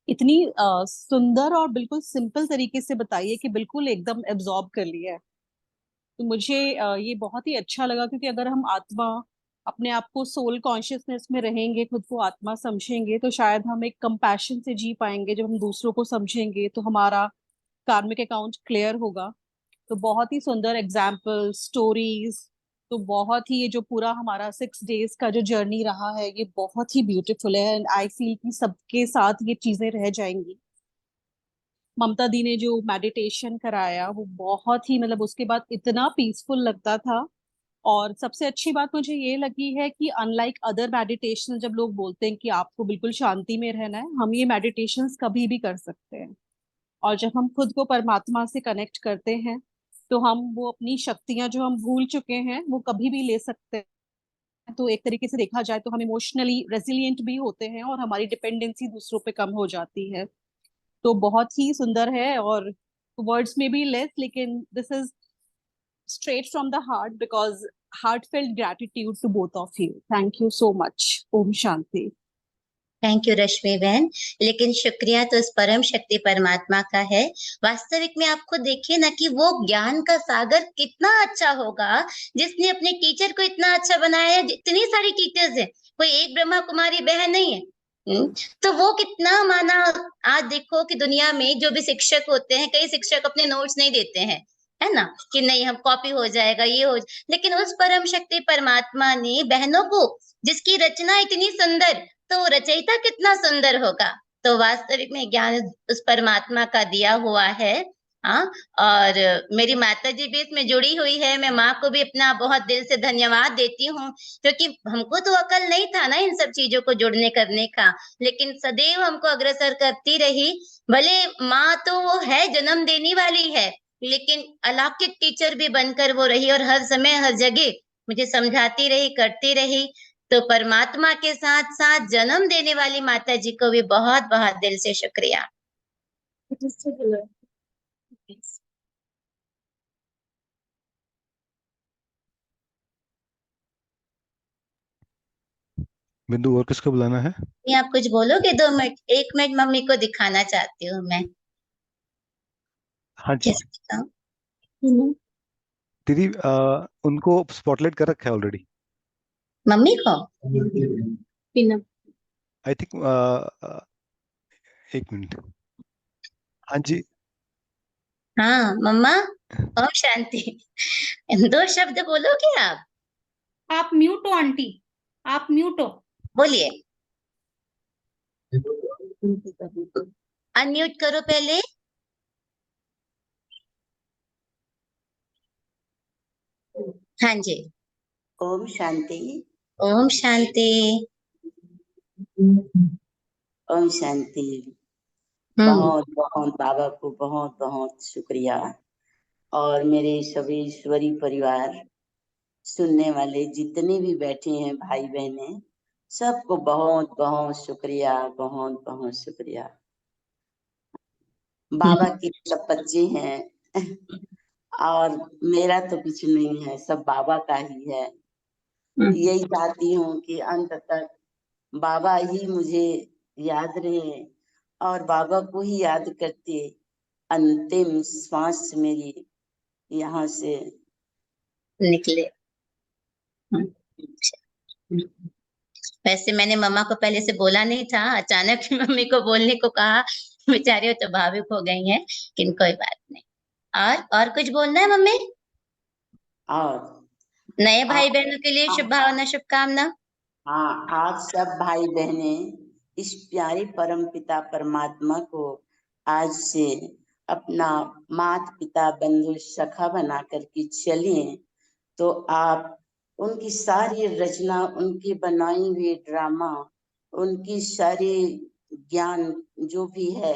इतनी सुंदर और बिल्कुल सिंपल तरीके से बताई है कि बिल्कुल एकदम एब्जॉर्ब कर लिया है. तो मुझे ये बहुत ही अच्छा लगा, क्योंकि अगर हम आत्मा, अपने आप को सोल कॉन्शियसनेस में रहेंगे, खुद को आत्मा समझेंगे, तो शायद हम एक कंपैशन से जी पाएंगे. जब हम दूसरों को समझेंगे तो हमारा कार्मिक अकाउंट क्लियर होगा. तो बहुत ही सुंदर एग्जाम्पल, स्टोरीज. तो बहुत ही ये जो पूरा हमारा 6 days का जो जर्नी रहा है ये बहुत ही ब्यूटीफुल है. एंड आई फील कि सबके साथ ये चीजें रह जाएंगी. ममता दी ने जो मेडिटेशन कराया वो बहुत ही, मतलब उसके बाद इतना पीसफुल लगता था. और सबसे अच्छी बात मुझे ये लगी है कि अनलाइक अदर मेडिटेशन, जब लोग बोलते हैं कि आपको बिल्कुल शांति में रहना है, हम ये मेडिटेशंस कभी भी कर सकते हैं. और जब हम खुद को परमात्मा से कनेक्ट करते हैं तो हम वो अपनी शक्तियां जो हम भूल चुके हैं वो कभी भी ले सकते हैं. तो एक तरीके से देखा जाए तो हम इमोशनली रेजिलिएंट भी होते हैं और हमारी डिपेंडेंसी दूसरों पे कम हो जाती है. तो बहुत ही सुंदर है. और वर्ड्स में भी लेस, लेकिन this is straight from the heart, because heartfelt gratitude to both of you. Thank you so much. Om Shanti. Thank you Rashmi बहन। लेकिन शुक्रिया तो उस परम शक्ति परमात्मा का है। वास्तविक में आप खुद देखिए ना कि वो ज्ञान का सागर कितना अच्छा होगा जिसने अपने टीचर को इतना अच्छा बनाया है। इतनी सारी टीचर्स हैं, कोई एक ब्रह्मा कुमारी बहन नहीं है। तो वो कितना माना। आज देखो कि दुनिया में जो भी शिक्षक होते हैं, कई शिक्षक अपने नोट्स नहीं देते हैं, है ना, कि नहीं हम कॉपी हो जाएगा ये हो। लेकिन उस परम शक्ति परमात्मा ने बहनों को, जिसकी रचना इतनी सुंदर, तो रचयिता कितना सुंदर होगा। तो वास्तविक में ज्ञान उस परमात्मा का दिया हुआ है। हाँ, और मेरी माता जी भी इसमें जुड़ी हुई है। मैं माँ को भी अपना बहुत दिल से धन्यवाद देती हूँ, क्योंकि हमको तो अकल नहीं था ना इन सब चीजों को जुड़ने करने का, लेकिन सदैव हमको अग्रसर करती रही। भले माँ तो वो है जन्म देने वाली है, लेकिन अलौकिक टीचर भी बनकर वो रही और हर समय हर जगह मुझे समझाती रही, करती रही। तो परमात्मा के साथ साथ जन्म देने वाली माता जी को भी बहुत बहुत दिल से शुक्रिया। बिंदु, और किसको बुलाना है? ये आप कुछ बोलोगे? 2 मिनट, 1 मिनट मम्मी को दिखाना चाहती हूँ मैं। हाँ जी कैसे दिखाऊं? दीदी, उनको स्पॉटलाइट कर रखा है ऑलरेडी, मम्मी को? I think. 1 मिनट. हाँ जी. हाँ मम्मा, ओम शांति। 2 शब्द बोलोगे आप? आप म्यूट हो आंटी, आप म्यूट हो। बोलिए, अनम्यूट करो पहले। हाँ जी। ओम शांति। ओम शांति। ओम शांति। हम्म। बहुत बहुत बाबा को बहुत बहुत शुक्रिया। और मेरे सभी ईश्वरी परिवार, सुनने वाले जितने भी बैठे हैं भाई बहने, सबको बहुत बहुत शुक्रिया, बहुत बहुत शुक्रिया। बाबा के सब बच्चे हैं और मेरा तो कुछ नहीं है, सब बाबा का ही है। यही चाहती हूँ कि अंत तक बाबा ही मुझे याद रहे और बाबा को ही याद करते अंतिम श्वास मेरी यहाँ से निकले। वैसे मैंने मम्मा को पहले से बोला नहीं था, अचानक ही मम्मी को बोलने को कहा, बेचारी वो तो भावुक हो गई हैं, लेकिन कोई बात नहीं। और कुछ बोलना है मम्मी? और नए भाई आप बहनों के लिए शुभ भावना, शुभकामना। हाँ, आप सब भाई बहने इस प्यारे परम पिता परमात्मा को आज से अपना माता पिता बंधु सखा बना करके चलिए, तो आप उनकी सारी रचना, उनकी बनाई हुई ड्रामा, उनकी सारी ज्ञान जो भी है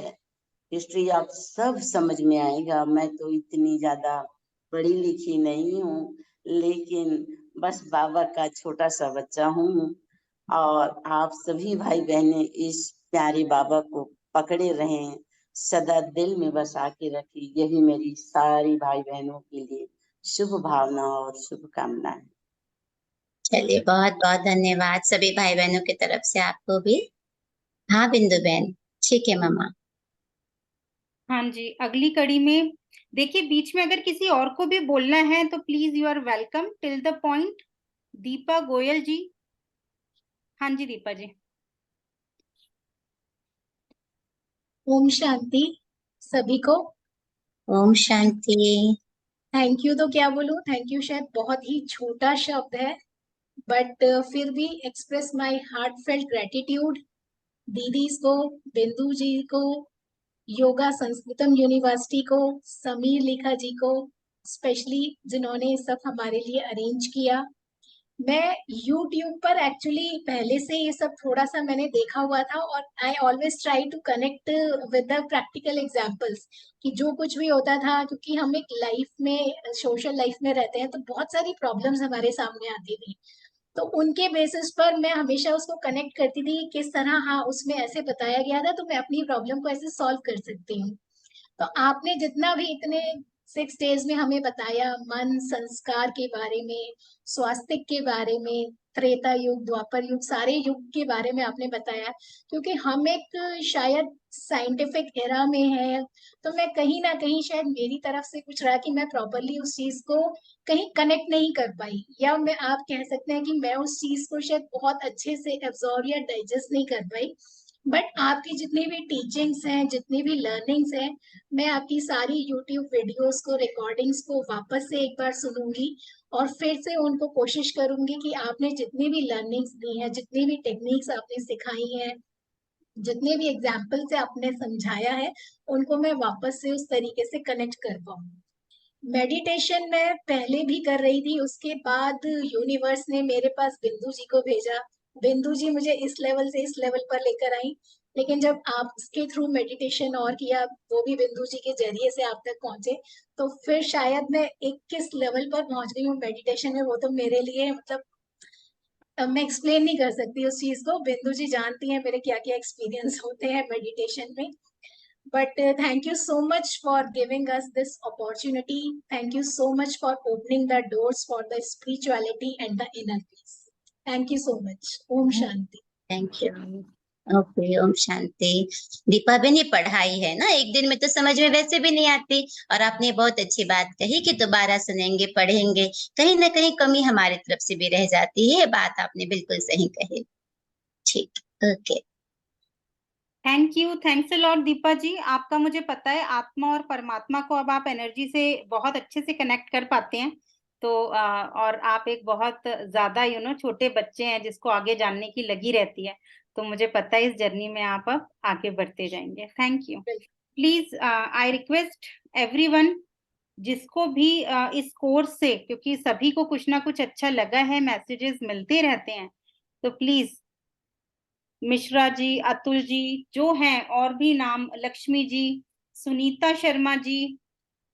हिस्ट्री, आप सब समझ में आएगा। मैं तो इतनी ज्यादा पढ़ी लिखी नहीं हूँ, लेकिन बस बाबा का छोटा सा बच्चा हूँ। और आप सभी भाई बहने इस प्यारे बाबा को पकड़े रहें, सदा दिल में बसा के रखें। यही मेरी सारी भाई बहनों के लिए शुभ भावना और शुभकामनाएं। चलिए, बहुत बहुत धन्यवाद सभी भाई बहनों की तरफ से आपको भी। हाँ बिंदु बहन, ठीक है मम्मा। हाँ जी, अगली कड़ी में देखिए, बीच में अगर किसी और को भी बोलना है तो please you are welcome till the point. Deepa Goyal ji. हाँ जी दीपा जी। ओम शांति सभी को। ओम शांति। थैंक यू तो क्या बोलूं, थैंक यू शायद बहुत ही छोटा शब्द है, बट फिर भी express my heartfelt gratitude didis को, बिंदु जी को, योगा संस्कृतम यूनिवर्सिटी को, समीर लिखा जी को, स्पेशली जिन्होंने ये सब हमारे लिए अरेंज किया। मैं YouTube पर एक्चुअली पहले से ये सब थोड़ा सा मैंने देखा हुआ था, और I always try to connect with the practical examples कि जो कुछ भी होता था, क्योंकि हम एक लाइफ में, सोशल लाइफ में रहते हैं, तो बहुत सारी प्रॉब्लम्स हमारे सामने आती थी। तो उनके बेसिस पर मैं हमेशा उसको कनेक्ट करती थी कि किस तरह, हाँ उसमें ऐसे बताया गया था तो मैं अपनी प्रॉब्लम को ऐसे सॉल्व कर सकती हूँ। तो आपने जितना भी इतने 6 डेज में हमें बताया, मन संस्कार के बारे में, स्वास्थ्य के बारे में, त्रेता युग, द्वापर युग, सारे युग के बारे में आपने बताया, क्योंकि हम एक शायद साइंटिफिक एरा में है, तो मैं कहीं ना कहीं शायद मेरी तरफ से कुछ रहा कि मैं प्रॉपरली उस चीज को कहीं कनेक्ट नहीं कर पाई, या मैं, आप कह सकते हैं कि मैं उस चीज को शायद बहुत अच्छे से एब्जॉर्ब या डाइजेस्ट नहीं कर पाई। बट आपकी जितनी भी टीचिंग्स हैं, जितनी भी लर्निंग्स हैं, मैं आपकी सारी यूट्यूब वीडियोस को, रिकॉर्डिंग्स को वापस से एक बार सुनूंगी, और फिर से उनको कोशिश करूंगी कि आपने जितनी भी लर्निंग्स दी हैं, जितनी भी टेक्निक्स आपने सिखाई हैं, जितने भी एग्जाम्पल से आपने समझाया है, उनको मैं वापस से उस तरीके से कनेक्ट कर पाऊँ। मेडिटेशन मैं पहले भी कर रही थी, उसके बाद यूनिवर्स ने मेरे पास बिंदु जी को भेजा। बिंदु जी मुझे इस लेवल से इस लेवल पर लेकर आई, लेकिन जब आप उसके थ्रू मेडिटेशन और किया, वो भी बिंदु जी के जरिए से आप तक पहुंचे, तो फिर शायद मैं एक किस लेवल पर पहुंच गई हूँ मेडिटेशन में, वो तो मेरे लिए मतलब अब मैं एक्सप्लेन नहीं कर सकती उस चीज को। बिंदु जी जानती हैं मेरे क्या क्या एक्सपीरियंस होते हैं मेडिटेशन में। But thank you so much for giving us this opportunity. Thank you so much for opening the doors for the spirituality and the inner peace. Thank you so much. Om Shanti. Thank you. Okay, ओम शांति। दीपा बहन, ये पढ़ाई है ना, एक दिन में तो समझ में वैसे भी नहीं आती, और आपने बहुत अच्छी बात कही कि दोबारा सुनेंगे, पढ़ेंगे, कहीं ना कहीं कमी हमारी तरफ से भी रह जाती है। ये बात आपने बिल्कुल सही कही। ठीक, okay. Thank you, thanks a lot Deepa ji. आपका मुझे पता है आत्मा और परमात्मा को अब आप एनर्जी से बहुत अच्छे से कनेक्ट कर पाते हैं। तो और आप एक बहुत ज्यादा छोटे बच्चे हैं जिसको आगे जानने की लगी रहती है। तो मुझे पता है इस जर्नी में आप अब आगे बढ़ते जाएंगे। Thank you. Please I request everyone, जिसको भी इस कोर्स से, क्योंकि सभी को कुछ ना कुछ अच्छा लगा है, मैसेजेस मिलते रहते हैं, तो प्लीज मिश्रा जी, अतुल जी जो हैं, और भी नाम, लक्ष्मी जी, सुनीता शर्मा जी,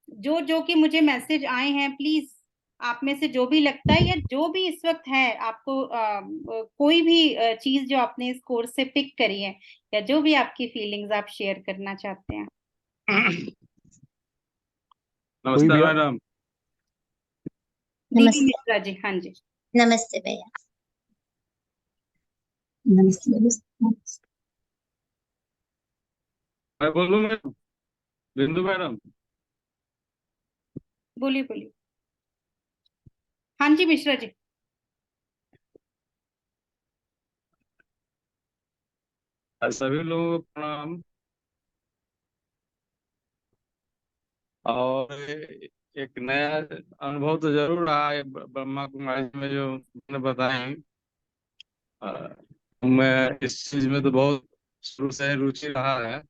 जो जो कि मुझे मैसेज आए हैं, प्लीज आप में से जो भी लगता है, या जो भी इस वक्त है आपको कोई भी चीज जो आपने इस कोर्स से पिक करी है, या जो भी आपकी फीलिंग्स आप शेयर करना चाहते हैं। कोई नमस्ते भी मैडम। दीदी नमस्ते। मिश्रा जी। हाँ जी। नमस्ते भैया। नमस्ते। मैं बोलूँ मैडम, बिंदु मैडम? बोलिए बोलिए। हाँ जी मिश्रा जी। सभी लोगों को प्रणाम। और एक नया अनुभव तो जरूर रहा है ब्रह्मा कुमारी में जो मैंने बताए। मैं इस चीज में तो बहुत शुरू से रुचि रहा है,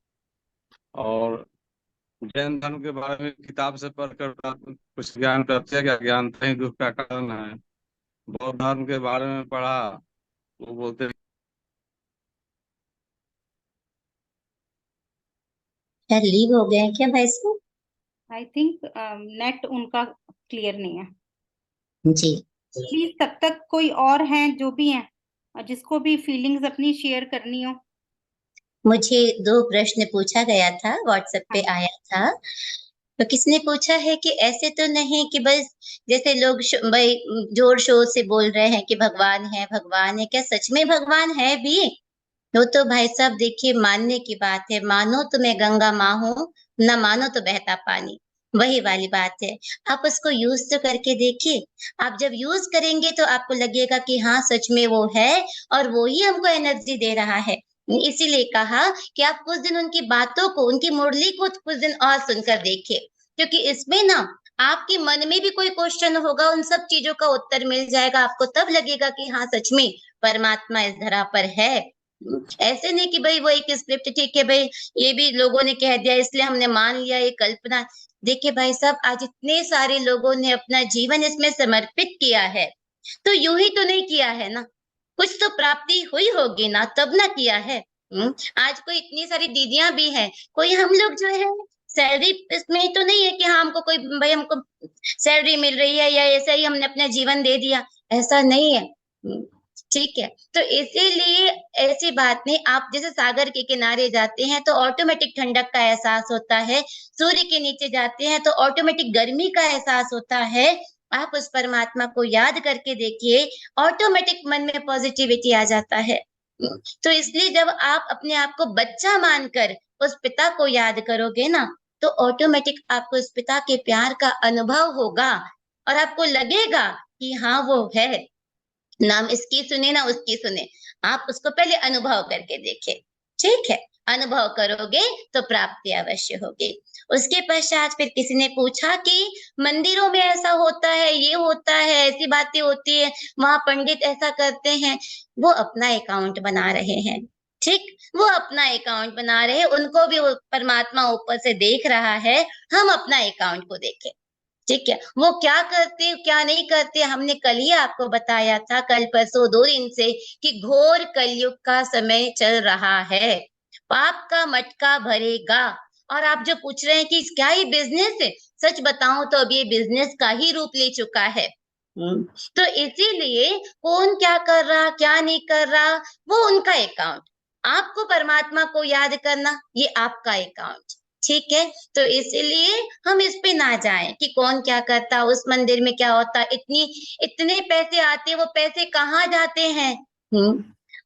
और जैन धर्म के बारे में किताब से पढ़कर कुछ ज्ञान प्राप्त किया, क्या ज्ञानता ही दुख का कारण है। बौद्ध धर्म के बारे में पढ़ा, वो बोलते हैं क्या लीव हो गए हैं क्या भाई साहब? आई थिंक नेट उनका क्लियर नहीं है जी। प्लीज। तब तक कोई और हैं जो भी हैं जिसको भी फीलिंग्स अपनी शेयर करनी हो। मुझे 2 प्रश्न पूछा गया था, व्हाट्सएप पे हाँ। आया था। तो किसने पूछा है कि ऐसे तो नहीं कि बस जैसे लोग भाई जोर शोर से बोल रहे हैं कि भगवान है, भगवान है, क्या सच में भगवान है भी? वो तो भाई साहब देखिए मानने की बात है, मानो तो मैं गंगा माँ हूँ, ना मानो तो बहता पानी, वही वाली बात है। आप उसको यूज तो करके देखिए। आप जब यूज करेंगे तो आपको लगेगा कि हाँ सच में वो है, और वो ही हमको एनर्जी दे रहा है। इसीलिए कहा कि आप कुछ दिन उनकी बातों को, उनकी मुरली को कुछ दिन और सुनकर देखिए, क्योंकि इसमें ना आपके मन में भी कोई क्वेश्चन होगा, उन सब चीजों का उत्तर मिल जाएगा आपको, तब लगेगा कि हाँ सच में परमात्मा इस धरा पर है। ऐसे नहीं कि भाई वो एक स्क्रिप्ट, ठीक है भाई ये भी लोगों ने कह दिया इसलिए हमने मान लिया, ये कल्पना। देखिए भाई साहब, आज इतने सारे लोगों ने अपना जीवन इसमें समर्पित किया है, तो यूं ही तो नहीं किया है ना, कुछ तो प्राप्ति हुई होगी ना, तब ना किया है। आज कोई इतनी सारी दीदियां भी हैं, कोई हम लोग जो है सैलरी इसमें तो नहीं है कि हाँ हमको कोई भाई हमको सैलरी मिल रही है या ऐसा ही हमने अपना जीवन दे दिया, ऐसा नहीं है। ठीक है, तो इसीलिए ऐसी बात नहीं। आप जैसे सागर के किनारे जाते हैं तो ऑटोमेटिक ठंडक का एहसास होता है, सूर्य के नीचे जाते हैं तो ऑटोमेटिक गर्मी का एहसास होता है। आप उस परमात्मा को याद करके देखिए, ऑटोमेटिक मन में पॉजिटिविटी आ जाता है। तो इसलिए जब आप अपने आप को बच्चा मानकर उस पिता को याद करोगे ना, तो ऑटोमेटिक आपको उस पिता के प्यार का अनुभव होगा, और आपको लगेगा कि हाँ वो है। नाम इसकी सुने ना उसकी सुने, आप उसको पहले अनुभव करके देखिए। ठीक है, अनुभव करोगे तो प्राप्ति अवश्य होगी। उसके पश्चात फिर किसी ने पूछा कि मंदिरों में ऐसा होता है, ये होता है, ऐसी बातें होती है, वहां पंडित ऐसा करते हैं। वो अपना अकाउंट बना रहे हैं। ठीक, वो अपना अकाउंट बना रहे हैं, उनको भी वो परमात्मा ऊपर से देख रहा है। हम अपना अकाउंट को देखें। ठीक है, वो क्या करते क्या नहीं करते, हमने कल ही आपको बताया था, कल परसों 2 दिन से, कि घोर कलयुग का समय चल रहा है, पाप का मटका भरेगा। और आप जो पूछ रहे हैं कि क्या ये बिजनेस है, सच बताऊं तो अब ये बिजनेस का ही रूप ले चुका है। तो इसीलिए कौन क्या कर रहा क्या नहीं कर रहा, वो उनका अकाउंट। आपको परमात्मा को याद करना, ये आपका अकाउंट। ठीक है, तो इसीलिए हम इस पे ना जाएं कि कौन क्या करता, उस मंदिर में क्या होता, इतने पैसे आते, वो पैसे कहाँ जाते हैं?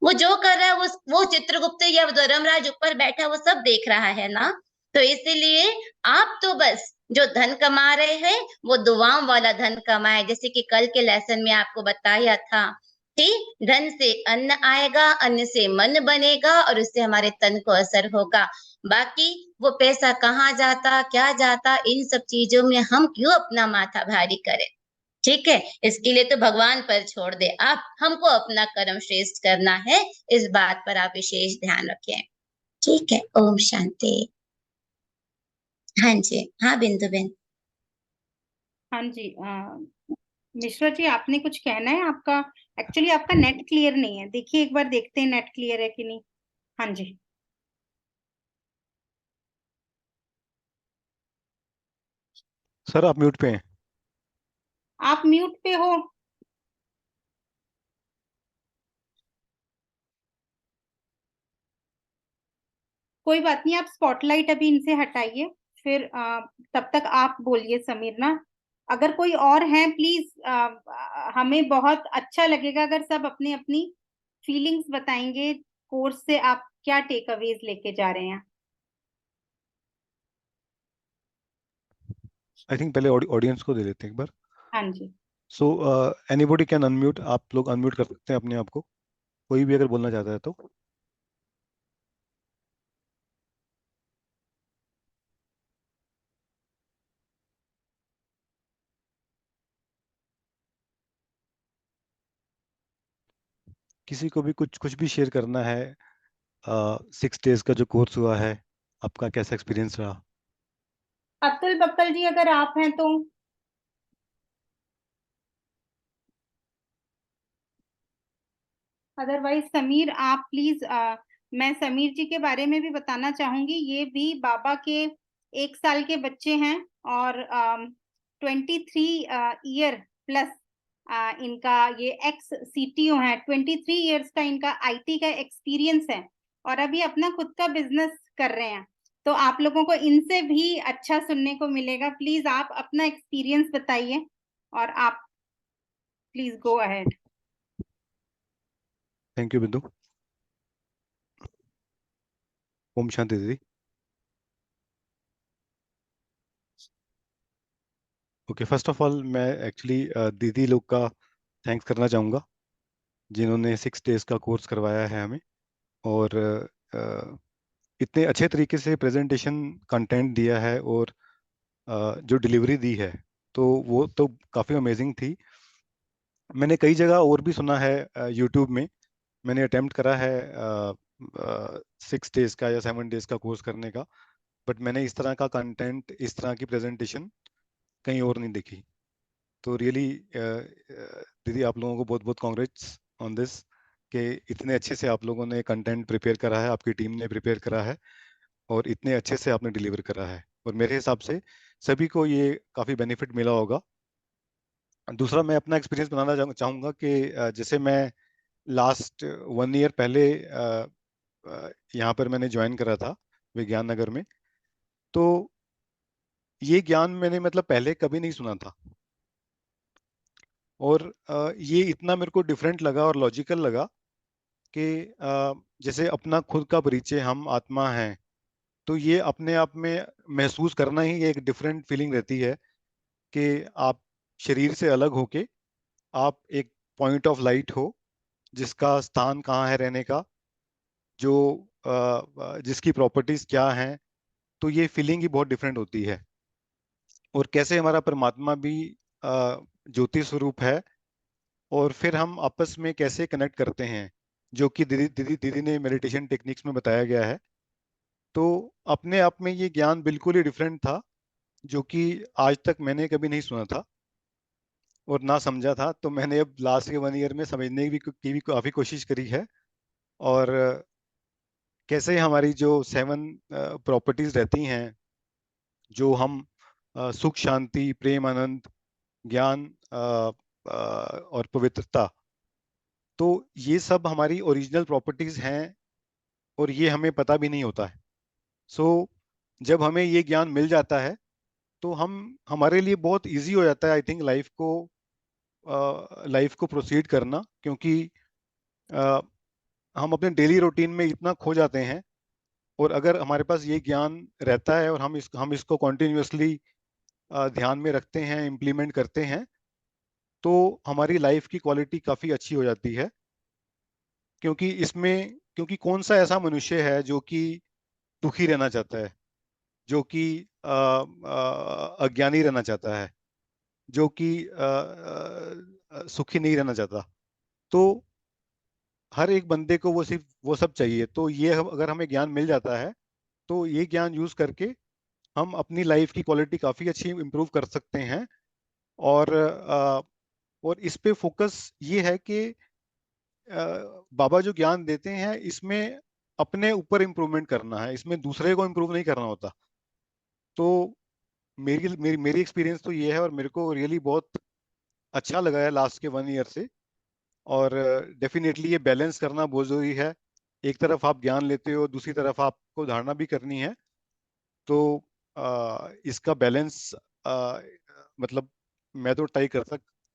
वो जो कर रहा है वो चित्रगुप्त या धर्मराज ऊपर बैठा वो सब देख रहा है ना। तो इसीलिए आप तो बस जो धन कमा रहे हैं वो दुआओं वाला धन कमाए, जैसे कि कल के लेसन में आपको बताया था कि धन से अन्न आएगा, अन्न से मन बनेगा, और उससे हमारे तन को असर होगा। बाकी वो पैसा कहाँ जाता क्या जाता, इन सब चीजों में हम क्यों अपना माथा भारी करें? ठीक है, इसके लिए तो भगवान पर छोड़ दे आप, हमको अपना कर्म श्रेष्ठ करना है, इस बात पर आप विशेष ध्यान रखें। ठीक है, ओम शांति। हाँ जी, हाँ बिंदु बेन। हाँ जी मिश्रा जी, आपने कुछ कहना है? आपका एक्चुअली आपका नेट क्लियर नहीं है, देखिए एक बार देखते हैं नेट क्लियर है कि नहीं। हाँ जी। सर आप म्यूट पे हैं। आप म्यूट पे हो। कोई बात नहीं, आप स्पॉटलाइट अभी इनसे हटाइए, फिर तब तक आप बोलिए समीर ना। अगर कोई और है प्लीज, हमें बहुत अच्छा लगेगा अगर सब अपनी अपनी फीलिंग्स बताएंगे, कोर्स से आप क्या टेक अवेज लेके जा रहे हैं। आई थिंक पहले ऑडियंस को दे लेते हैं एक बार। हाँ जी। सो एनीबॉडी कैन अनम्यूट, आप लोग अनम्यूट कर सकते हैं अपने आप को, कोई भी अगर बोलना चाहता है तो। किसी को भी कुछ कुछ भी शेयर करना है। 6 days का जो कोर्स हुआ है, आपका कैसा एक्सपीरियंस रहा? अतुल बक्कल जी अगर आप हैं तो। अदरवाइज समीर आप प्लीज। मैं समीर जी के बारे में भी बताना चाहूंगी, ये भी बाबा के 1 साल के बच्चे हैं और 23 ईयर प्लस इनका ये एक्स CTO है। 23 ईयर्स का इनका IT का एक्सपीरियंस है और अभी अपना खुद का बिजनेस कर रहे हैं। तो आप लोगों को इनसे भी अच्छा सुनने को मिलेगा। प्लीज आप अपना एक्सपीरियंस बताइए और आप please go ahead. Thank you बिंदु। ओम शांति दीदी। ओके, फर्स्ट ऑफ ऑल मैं एक्चुअली दीदी लोग का थैंक्स करना चाहूँगा, जिन्होंने 6 days का कोर्स करवाया है हमें, और इतने अच्छे तरीके से प्रेजेंटेशन कंटेंट दिया है, और जो डिलीवरी दी है तो वो तो काफ़ी अमेजिंग थी। मैंने कई जगह और भी सुना है, यूट्यूब में मैंने अटेम्प्ट करा है 6 days का या 7 days का कोर्स करने का, बट मैंने इस तरह का कंटेंट, इस तरह की प्रेजेंटेशन कहीं और नहीं देखी। तो रियली दीदी आप लोगों को बहुत बहुत कॉन्ग्रेट्स ऑन दिस, कि इतने अच्छे से आप लोगों ने कंटेंट प्रिपेयर करा है, आपकी टीम ने प्रिपेयर करा है, और इतने अच्छे से आपने डिलीवर करा है, और मेरे हिसाब से सभी को ये काफ़ी बेनिफिट मिला होगा। दूसरा, मैं अपना एक्सपीरियंस बताना चाहूँगा कि जैसे मैं लास्ट 1 year पहले यहाँ पर मैंने ज्वाइन करा था विज्ञान नगर में, तो ये ज्ञान मैंने मतलब पहले कभी नहीं सुना था, और ये इतना मेरे को डिफरेंट लगा और लॉजिकल लगा कि जैसे अपना खुद का परिचय, हम आत्मा हैं, तो ये अपने आप में महसूस करना ही एक डिफरेंट फीलिंग रहती है, कि आप शरीर से अलग होके आप एक पॉइंट ऑफ लाइट हो, जिसका स्थान कहाँ है रहने का, जो जिसकी प्रॉपर्टीज क्या हैं, तो ये फीलिंग ही बहुत डिफरेंट होती है। और कैसे हमारा परमात्मा भी ज्योति स्वरूप है, और फिर हम आपस में कैसे कनेक्ट करते हैं, जो कि दीदी ने मेडिटेशन टेक्निक्स में बताया गया है। तो अपने आप में ये ज्ञान बिल्कुल ही डिफरेंट था, जो कि आज तक मैंने कभी नहीं सुना था और ना समझा था। तो मैंने अब लास्ट के 1 year में समझने की भी काफ़ी कोशिश करी है, और कैसे हमारी जो 7 प्रॉपर्टीज रहती हैं, जो हम सुख, शांति, प्रेम, आनंद, ज्ञान, और पवित्रता, तो ये सब हमारी ओरिजिनल प्रॉपर्टीज हैं, और ये हमें पता भी नहीं होता है। सो जब हमें ये ज्ञान मिल जाता है, तो हमारे लिए बहुत इजी हो जाता है, आई थिंक, लाइफ को प्रोसीड करना, क्योंकि अ, हम अपने डेली रूटीन में इतना खो जाते हैं, और अगर हमारे पास ये ज्ञान रहता है और हम इसको कॉन्टिन्यूसली ध्यान में रखते हैं, इम्प्लीमेंट करते हैं, तो हमारी लाइफ की क्वालिटी काफ़ी अच्छी हो जाती है। क्योंकि कौन सा ऐसा मनुष्य है जो कि दुखी रहना चाहता है, जो कि अज्ञानी रहना चाहता है, जो कि सुखी नहीं रहना चाहता। तो हर एक बंदे को वो सिर्फ वो सब चाहिए। तो ये अगर हमें ज्ञान मिल जाता है, तो ये ज्ञान यूज करके हम अपनी लाइफ की क्वालिटी काफ़ी अच्छी इम्प्रूव कर सकते हैं। और इस पे फोकस ये है कि बाबा जो ज्ञान देते हैं, इसमें अपने ऊपर इम्प्रूवमेंट करना है, इसमें दूसरे को इम्प्रूव नहीं करना होता। तो मेरी मेरी मेरी एक्सपीरियंस तो ये है, और मेरे को रियली बहुत अच्छा लगा है लास्ट के 1 year से। और डेफिनेटली ये बैलेंस करना बहुत ज़रूरी है। एक तरफ आप ज्ञान लेते हो, दूसरी तरफ आपको धारणा भी करनी है। तो इसका बैलेंस, मतलब मैं तो ट्राई कर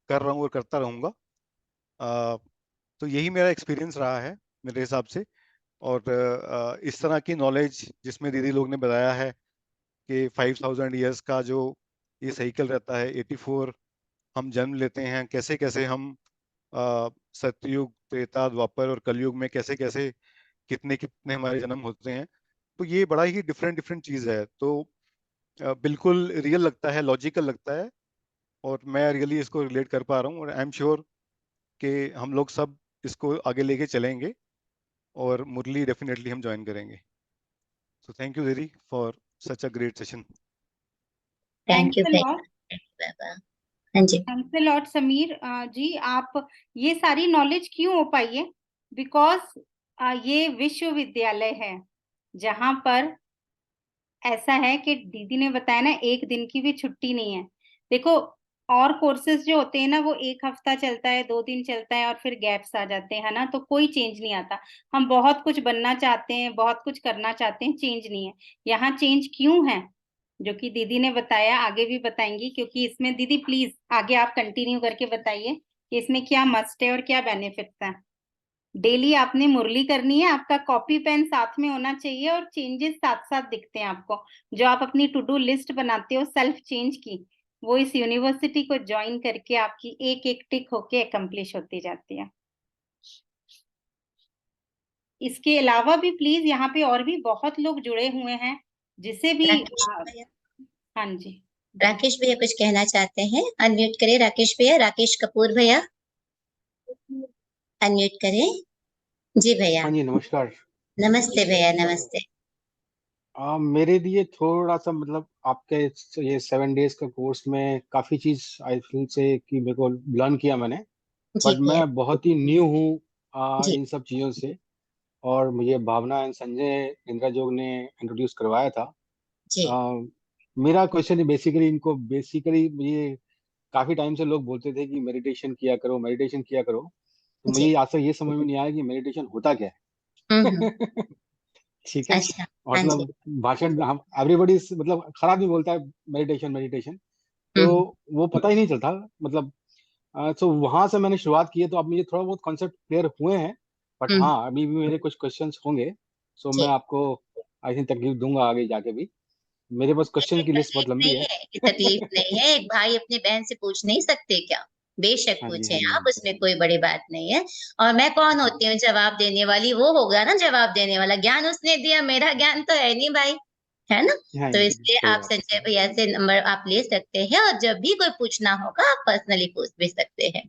रहा हूँ और करता रहूँगा। तो यही मेरा एक्सपीरियंस रहा है मेरे हिसाब से। और इस तरह की नॉलेज जिसमें दीदी लोग ने बताया है कि 5000 years का जो ये साइकिल रहता है, 84 हम जन्म लेते हैं, कैसे कैसे हम सतयुग, त्रेता, द्वापर और कलयुग में कैसे कैसे कितने कितने हमारे जन्म होते हैं। तो ये बड़ा ही डिफरेंट डिफरेंट चीज है। तो बिल्कुल रियल लगता है, लॉजिकल लगता है, और मैं रियली इसको रिलेट कर पा रहा हूँ, और आई एम श्योर कि हम लोग सब इसको आगे लेके चलेंगे, और मुरली डेफिनेटली हम ज्वाइन करेंगे। सो थैंक यू दीदी for such a great session. Thank thanks you अ भैया। लॉट। बाबा। हाँ जी। थैंक्स अ लॉट समीर जी, आप ये सारी नॉलेज क्यों हो पाई है? बिकॉज ये विश्वविद्यालय है जहां पर ऐसा है कि दीदी ने बताया ना, एक दिन की भी छुट्टी नहीं है। देखो, और कोर्सेज जो होते हैं ना, वो एक हफ्ता चलता है, 2 दिन चलता है, और फिर गैप्स आ जाते हैं, है ना, तो कोई चेंज नहीं आता। हम बहुत कुछ बनना चाहते हैं, बहुत कुछ करना चाहते हैं, चेंज नहीं है। यहाँ चेंज क्यों है, जो कि दीदी ने बताया, आगे भी बताएंगी, क्योंकि इसमें दीदी प्लीज आगे आप कंटिन्यू करके बताइए कि इसमें क्या मस्ट है और क्या बेनिफिट्स हैं। डेली आपने मुरली करनी है, आपका कॉपी पेन साथ में होना चाहिए, और चेंजेस साथ साथ दिखते हैं आपको। जो आप अपनी टू डू लिस्ट बनाते हो सेल्फ चेंज की, वो इस यूनिवर्सिटी को ज्वाइन करके आपकी एक एक टिक होके अकम्प्लिश होती जाती है। इसके अलावा भी प्लीज यहाँ पे और भी बहुत लोग जुड़े हुए हैं, जिसे भी राकेश भैया, हाँ जी। राकेश भैया कुछ कहना चाहते हैं, अनम्यूट करें राकेश भैया, राकेश कपूर भैया, अनम्यूट करें। जी भैया। हाँ जी, नमस्कार। नमस्ते भैया, नमस्ते। मेरे लिए थोड़ा सा मतलब आपके ये 7 डेज का कोर्स में काफी चीज आई फील से कि मेरे को लर्न किया मैंने, जी बट भैया। मैं बहुत ही न्यू हूँ जी इन सब चीजों से। और मुझे भावना एंड संजय इंद्राजोग ने इंट्रोड्यूस करवाया था। जी आ, मेरा क्वेश्चन बेसिकली इनको बेसिकली मुझे काफी टाइम से लोग बोलते थे कि मेडिटेशन किया करो, मेडिटेशन किया करो, तो जी। मुझे आज तक ये समझ में नहीं आया कि मेडिटेशन होता क्या हम्म। है। ठीक है। अच्छा। हाँ जी। मतलब भाषण हम एवरीबॉडी मतलब खराब नहीं बोलता है मेडिटेशन मेडिटेशन, तो हम्म। वो पता ही नहीं चलता मतलब। तो वहां से मैंने शुरुआत की है, तो अब मुझे थोड़ा बहुत कॉन्सेप्ट क्लियर हुए हैं, बट हम्म। हाँ अभी भी मेरे कुछ क्वेश्चंस होंगे। सो मैं जी। आपको आई थिंक तकलीफ दूंगा आगे जाके भी। मेरे पास क्वेश्चन ये की लिस्ट बहुत तकलीफ लंबी नहीं है। है, ये तकलीफ नहीं है, एक भाई अपनी बहन से पूछ नहीं सकते क्या? बेशक हाँ जी, पूछे हाँ जी, आप, उसमें कोई बड़ी बात नहीं है। और मैं कौन होती हूँ जवाब देने वाली? वो होगा ना जवाब देने वाला, ज्ञान उसने दिया, मेरा ज्ञान तो है नहीं भाई, है ना। हाँ तो जी, इसलिए सही आप बात है, संजय सही बात भैया से नंबर आप ले सकते हैं, और जब भी कोई पूछना होगा आप पर्सनली पूछ भी सकते हैं।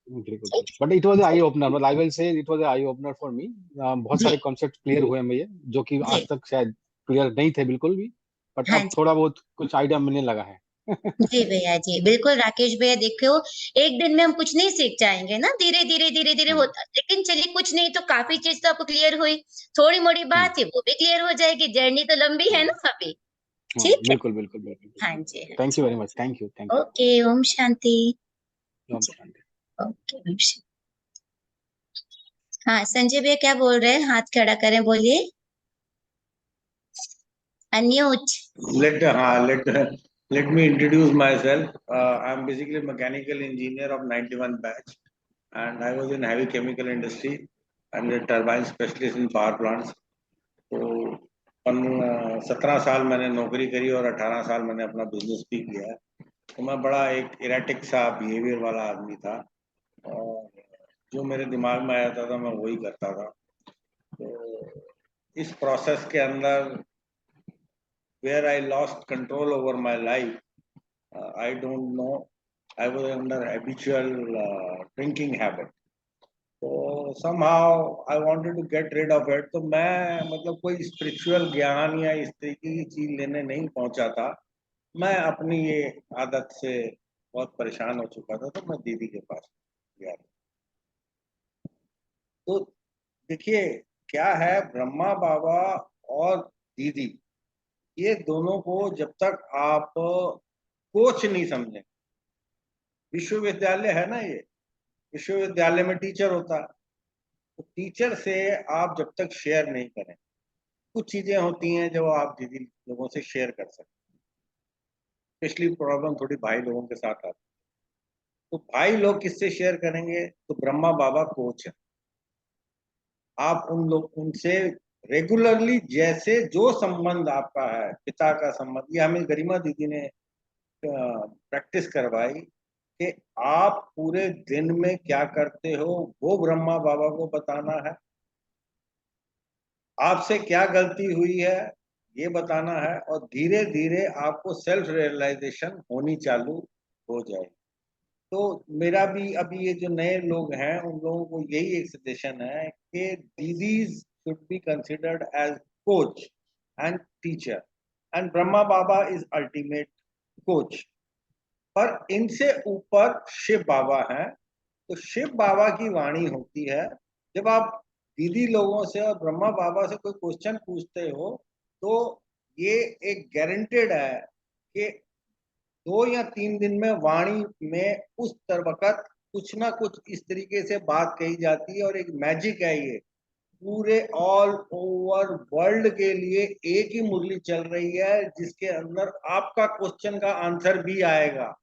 है। बिल्कुल, ठीक but it was eye opener, मतलब I will say it was eye opener for me. बहुत है। सारे जी कॉन्सेप्ट क्लियर हुए मुझे, जो कि आज जी। तक शायद क्लियर नहीं थे बिल्कुल भी, बट हाँ अब जी। थोड़ा बहुत कुछ आइडिया मिलने लगा है। जी भैया, जी बिल्कुल राकेश भैया, देखो एक दिन में हम कुछ नहीं सीख जाएंगे ना, धीरे धीरे धीरे धीरे हाँ जी, होता, लेकिन चलिए कुछ नहीं तो काफी चीज तो आपको क्लियर हुई। थोड़ी मोड़ी हम्म, बात है वो भी क्लियर हो जाएगी, जर्नी तो लंबी है हाँ ना अभी। हाँ, ठीक है। बिल्कुल बिल्कुल बिल्कुल हाँ बिल्कुल। जी, हाँ थैंक जी। You very much, thank you, thank you. Okay, ओम शांति। ओम जी। शांति। ओके, ओम शांति। हाँ संजय भैया क्या बोल रहे हैं? हाथ खड़ा करें, बोलिए। Unmute. Let me introduce myself. I'm basically a mechanical engineer of 91 batch, and I was in heavy chemical industry and a turbine specialist in power plants. तो 17 साल मैंने नौकरी करी और 18 साल मैंने अपना बिजनेस भी किया है। तो मैं बड़ा एक इरेटिक सा बिहेवियर वाला आदमी था, और जो मेरे दिमाग में आ जाता था मैं वही करता था। तो इस प्रोसेस के अंदर where I lost control over my life, I don't know. I was under habitual drinking habit. तो somehow I wanted to get rid of it. तो मैं मतलब कोई स्पिरिचुअल ज्ञान या इस तरीके की चीज लेने नहीं पहुंचा था। मैं अपनी ये आदत से बहुत परेशान हो चुका था, तो मैं दीदी के पास गया। तो देखिए क्या है, ब्रह्मा बाबा और दीदी, ये दोनों को जब तक आप कोच नहीं समझे, विश्वविद्यालय है ना ये, विश्वविद्यालय में टीचर होता है, तो टीचर से आप जब तक शेयर नहीं करें, कुछ चीजें होती हैं जो आप दीदी लोगों से शेयर कर सकते हैं। स्पेशली प्रॉब्लम थोड़ी भाई लोगों के साथ आती है, तो भाई लोग किससे शेयर करेंगे? तो ब्रह्मा बाबा कोच है। आप उनसे रेगुलरली, जैसे जो संबंध आपका है, पिता का संबंध, ये हमें गरिमा दीदी ने प्रैक्टिस करवाई कि आप पूरे दिन में क्या करते हो वो ब्रह्मा बाबा को बताना है, आपसे क्या गलती हुई है ये बताना है, और धीरे धीरे आपको सेल्फ रियलाइजेशन होनी चालू हो जाए। तो मेरा भी अभी ये जो नए लोग हैं उन लोगों को यही एक सजेशन है कि दीदीज should be considered as coach and teacher, and Brahma Baba is ultimate coach. पर इनसे ऊपर शिव बाबा हैं, तो शिव बाबा की वाणी होती है। जब आप दीदी लोगों से और ब्रह्मा बाबा से कोई क्वेश्चन पूछते हो तो ये एक गारंटेड है कि 2 या 3 दिन में वाणी में उस वक्त कुछ ना कुछ इस तरीके से बात कही जाती है, और एक मैजिक है ये। पूरे ऑल ओवर वर्ल्ड के लिए एक ही मुरली चल रही है जिसके अंदर आपका क्वेश्चन का आंसर भी आएगा,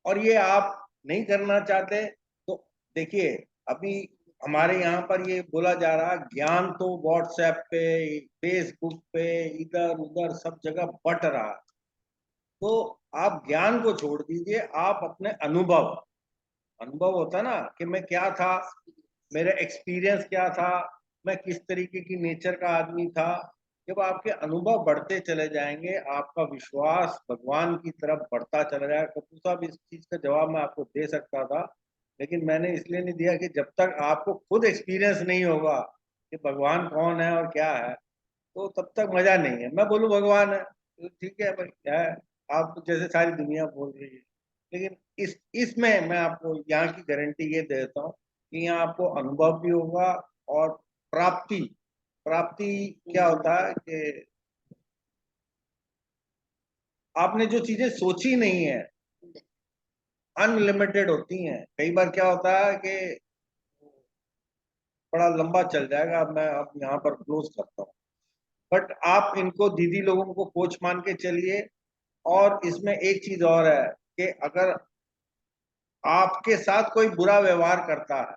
और ये आप नहीं करना चाहते तो देखिए अभी हमारे यहाँ पर ये बोला जा रहा ज्ञान तो व्हाट्सएप पे, फेसबुक पे, इधर उधर सब जगह बट रहा। तो आप ज्ञान को छोड़ दीजिए, आप अपने अनुभव होता है ना कि मैं क्या था, मेरा एक्सपीरियंस क्या था, मैं किस तरीके की नेचर का आदमी था। जब आपके अनुभव बढ़ते चले जाएंगे आपका विश्वास भगवान की तरफ बढ़ता चला जाएगा। कपूर साहब इस चीज का जवाब मैं आपको दे सकता था, लेकिन मैंने इसलिए नहीं दिया कि जब तक आपको खुद एक्सपीरियंस नहीं होगा कि भगवान कौन है और क्या है तो तब तक मजा नहीं है। मैं बोलूँ भगवान है तो ठीक है भाई, क्या है, आप तो जैसे सारी दुनिया बोल रही है, लेकिन इसमें मैं आपको यहाँ की गारंटी ये देता हूँ कि यहाँ आपको अनुभव भी होगा, और प्राप्ति प्राप्ति क्या होता है कि आपने जो चीजें सोची नहीं है अनलिमिटेड होती हैं। कई बार क्या होता है कि बड़ा लंबा चल जाएगा, अब मैं अब यहाँ पर क्लोज करता हूँ, बट आप इनको दीदी लोगों को कोच मान के चलिए। और इसमें एक चीज और है कि अगर आपके साथ कोई बुरा व्यवहार करता है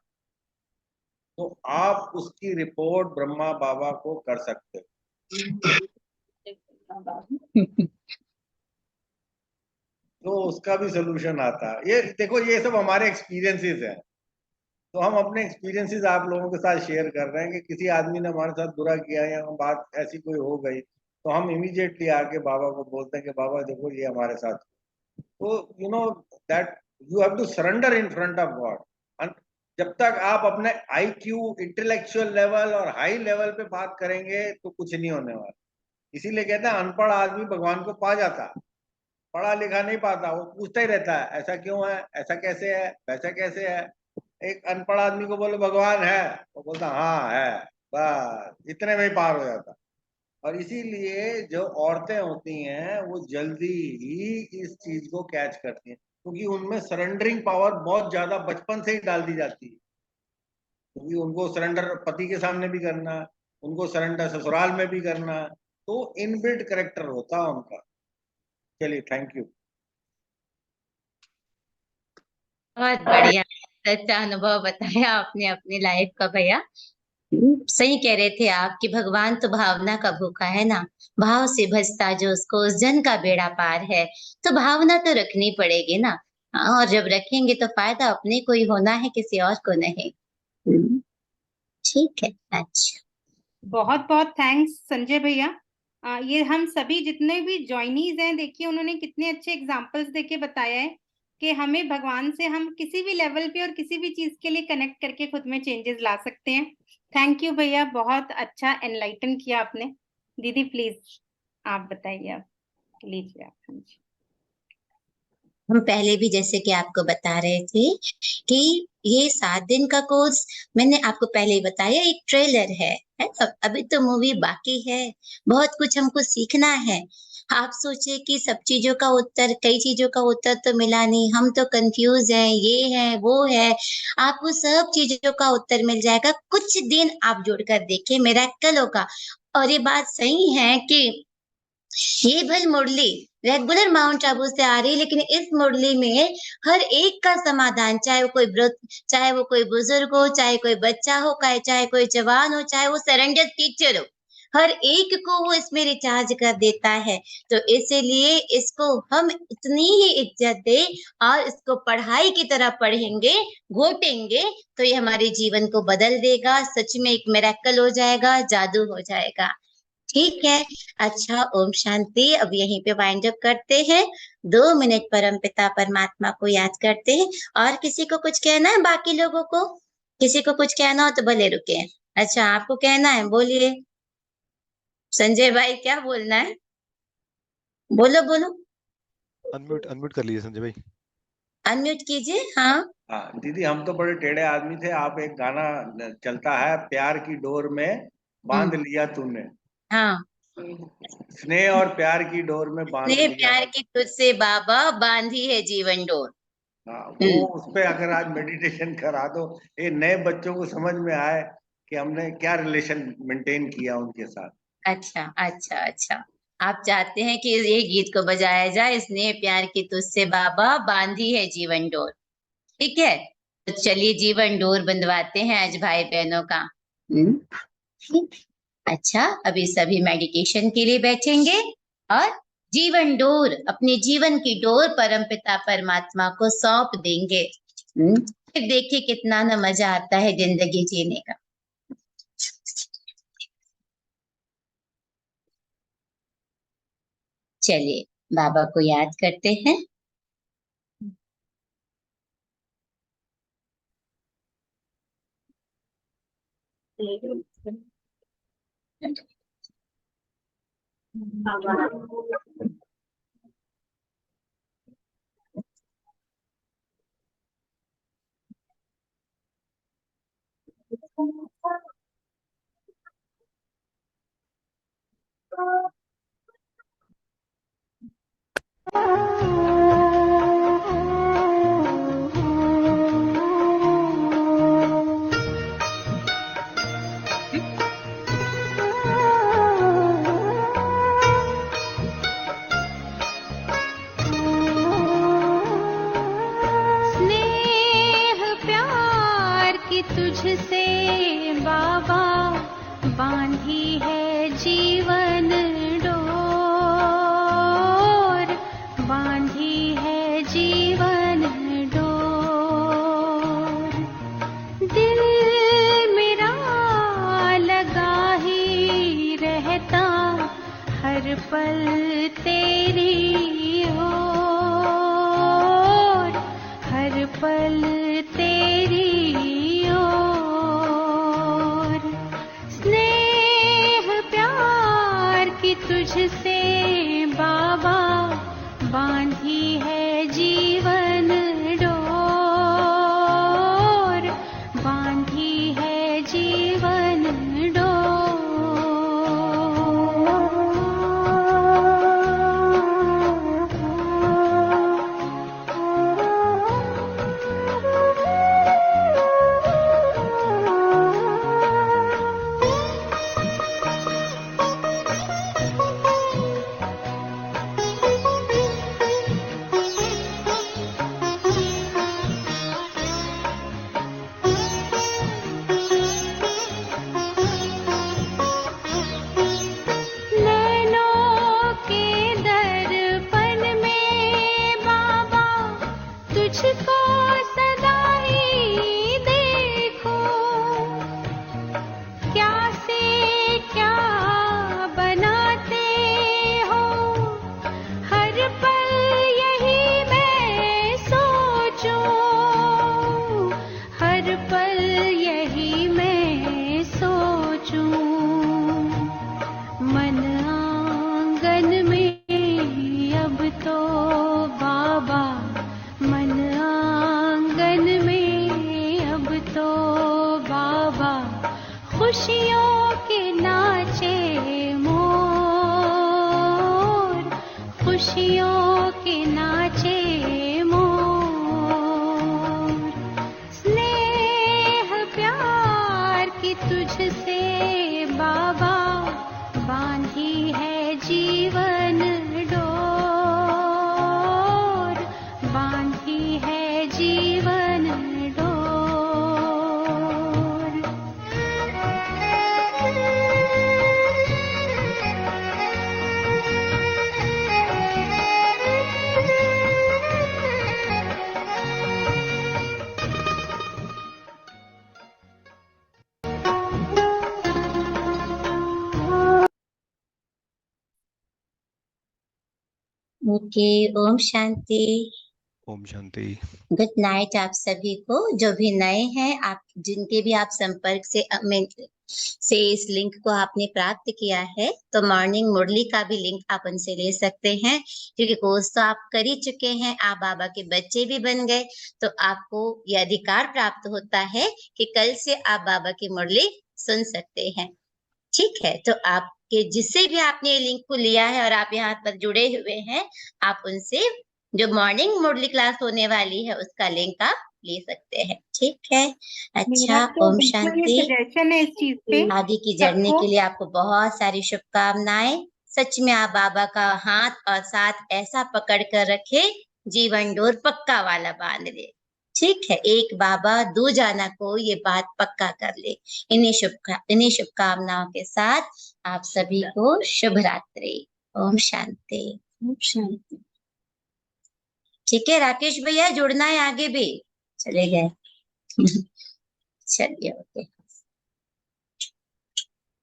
तो आप उसकी रिपोर्ट ब्रह्मा बाबा को कर सकते हो, तो उसका भी सोल्यूशन आता है। ये देखो ये सब हमारे एक्सपीरियंसेस हैं, तो हम अपने एक्सपीरियंसेस आप लोगों के साथ शेयर कर रहे हैं कि किसी आदमी ने हमारे साथ बुरा किया या बात ऐसी कोई हो गई तो हम इमीडिएटली आके बाबा को बोलते हैं कि बाबा देखो ये हमारे साथ। तो you know that you have to surrender in front of God. जब तक आप अपने IQ इंटेलेक्चुअल लेवल और हाई लेवल पे बात करेंगे तो कुछ नहीं होने वाला। इसीलिए कहते हैं अनपढ़ आदमी भगवान को पा जाता, पढ़ा लिखा नहीं पाता, वो पूछता ही रहता है ऐसा क्यों है, ऐसा कैसे है, वैसा कैसे है। एक अनपढ़ आदमी को बोलो भगवान है, वो बोलता हाँ है, बस इतने में ही पार हो जाता। और इसीलिए जो औरतें होती हैं वो जल्दी ही इस चीज को कैच करती हैं, क्योंकि उनमें सरेंडरिंग पावर बहुत ज्यादा बचपन से ही डाल दी जाती है। क्योंकि उनको सरेंडर पति के सामने भी करना है, उनको सरेंडर ससुराल में भी करना है, तो इनबिल्ट करेक्टर होता है उनका। चलिए थैंक यू। बहुत बढ़िया सच्चा अनुभव बताया आपने अपनी लाइफ का भैया। सही कह रहे थे आप कि भगवान तो भावना का भूखा है ना, भाव से भजता जो उसको उस जन का बेड़ा पार है। तो भावना तो रखनी पड़ेगी ना, और जब रखेंगे तो फायदा अपने को ही होना है, किसी और को नहीं। ठीक है, अच्छा। बहुत बहुत थैंक्स संजय भैया। ये हम सभी जितने भी ज्वाइनीज हैं, देखिए उन्होंने कितने अच्छे एग्जांपल्स देके बताया है कि हमें भगवान से हम किसी भी लेवल पे और किसी भी चीज के लिए कनेक्ट करके खुद में चेंजेस ला सकते हैं। थैंक यू भैया, बहुत अच्छा एनलाइटन किया आपने। दीदी प्लीज आप बताइए, आप लीजिए आप। हम पहले भी जैसे कि आपको बता रहे थे कि ये 7 दिन का कोर्स, मैंने आपको पहले ही बताया, एक ट्रेलर है ना? अभी तो मूवी बाकी है, बहुत कुछ हमको सीखना है। आप सोचे कि सब चीजों का उत्तर, कई चीजों का उत्तर तो मिला नहीं, हम तो कंफ्यूज हैं, ये है वो है। आपको सब चीजों का उत्तर मिल जाएगा, कुछ दिन आप जुड़कर देखिए, मिरेकल होगा। और ये बात सही है कि ये भल मुरली रेगुलर माउंट आबू से आ रही है, लेकिन इस मुरली में हर एक का समाधान, चाहे वो कोई चाहे वो कोई बुजुर्ग हो, चाहे कोई बच्चा हो, चाहे कोई जवान हो, चाहे वो सरेंडर टीचर हो, हर एक को वो इसमें रिचार्ज कर देता है। तो इसीलिए इसको हम इतनी ही इज्जत दे और इसको पढ़ाई की तरह पढ़ेंगे, घोटेंगे, तो ये हमारे जीवन को बदल देगा। सच में एक मिरेकल हो जाएगा, जादू हो जाएगा। ठीक है। अच्छा, ओम शांति। अब यहीं पे वाइंड अप करते हैं। 2 मिनट परमपिता परमात्मा को याद करते हैं। और किसी को कुछ कहना है? बाकी लोगों को किसी को कुछ कहना हो तो भले रुके। अच्छा, आपको कहना है, बोलिए। संजय भाई, क्या बोलना है? बोलो बोलो। अनम्यूट अनम्यूट कर लीजिए संजय भाई। अनम्यूट कीजिए। हाँ हाँ दीदी, हम तो बड़े टेढ़े आदमी थे। आप एक गाना चलता है, प्यार की डोर में बांध लिया तूने, हाँ। स्नेह और प्यार की डोर में बांध स्नेह लिया। प्यार की तुझसे बाबा बांधी है जीवन डोर। हाँ, वो उस पे अगर आज मेडिटेशन करा दो, ये नए बच्चों को समझ में आए कि हमने क्या रिलेशन मेंटेन किया उनके साथ। अच्छा अच्छा अच्छा, आप चाहते हैं कि ये गीत को बजाया जाए, स्नेह प्यार की तुझसे बाबा बांधी है जीवन डोर। ठीक है, तो चलिए जीवन डोर बंधवाते हैं आज भाई बहनों का। अच्छा, अभी सभी मेडिटेशन के लिए बैठेंगे और जीवन डोर, अपने जीवन की डोर परमपिता परमात्मा को सौंप देंगे। फिर देखिए कितना ना मजा आता है जिंदगी जीने का। चलिए बाबा को याद करते हैं। स्नेह प्यार की तुझसे बाबा बांधी है जीवन डोर, बांधी है जीवन डोर। दिल मेरा लगा ही रहता हर पल तेरी ओर, हर पल तेरी ओर। स्नेह प्यार की तुझसे बाबा बांधी है जीवन ओके, ओम शांति। ओम शांति। गुड नाइट आप सभी को। जो भी नए हैं, आप जिनके भी आप संपर्क से इस लिंक को आपने प्राप्त किया है, तो मॉर्निंग मुरली का भी लिंक आप उनसे ले सकते हैं, क्योंकि कोर्स तो आप कर ही चुके हैं, आप बाबा के बच्चे भी बन गए, तो आपको ये अधिकार प्राप्त होता है कि कल से आप बाबा की मुरली सुन सकते हैं। ठीक है, तो आपके जिससे भी आपने ये लिंक को लिया है और आप यहाँ पर जुड़े हुए हैं, आप उनसे जो मॉर्निंग मुरली क्लास होने वाली है उसका लिंक आप ले सकते हैं। ठीक है, मेरा अच्छा, तो ओम बिल्कुल ये शांति। सजेशन है इस चीज पे आगे की जर्नी सबको। के लिए आपको बहुत सारी शुभकामनाएं। सच में आप बाबा का हाथ और साथ ऐसा पकड़ कर रखे, जीवन डोर पक्का वाला बांध ले। ठीक है, एक बाबा दो जाना को ये बात पक्का कर ले। इन्हीं शुभकामनाओं के साथ आप सभी को शुभ रात्रि। ओम शांति। ओम शांति। ठीक है राकेश भैया, जुड़ना है आगे भी। चले गए। चलिए, ओके।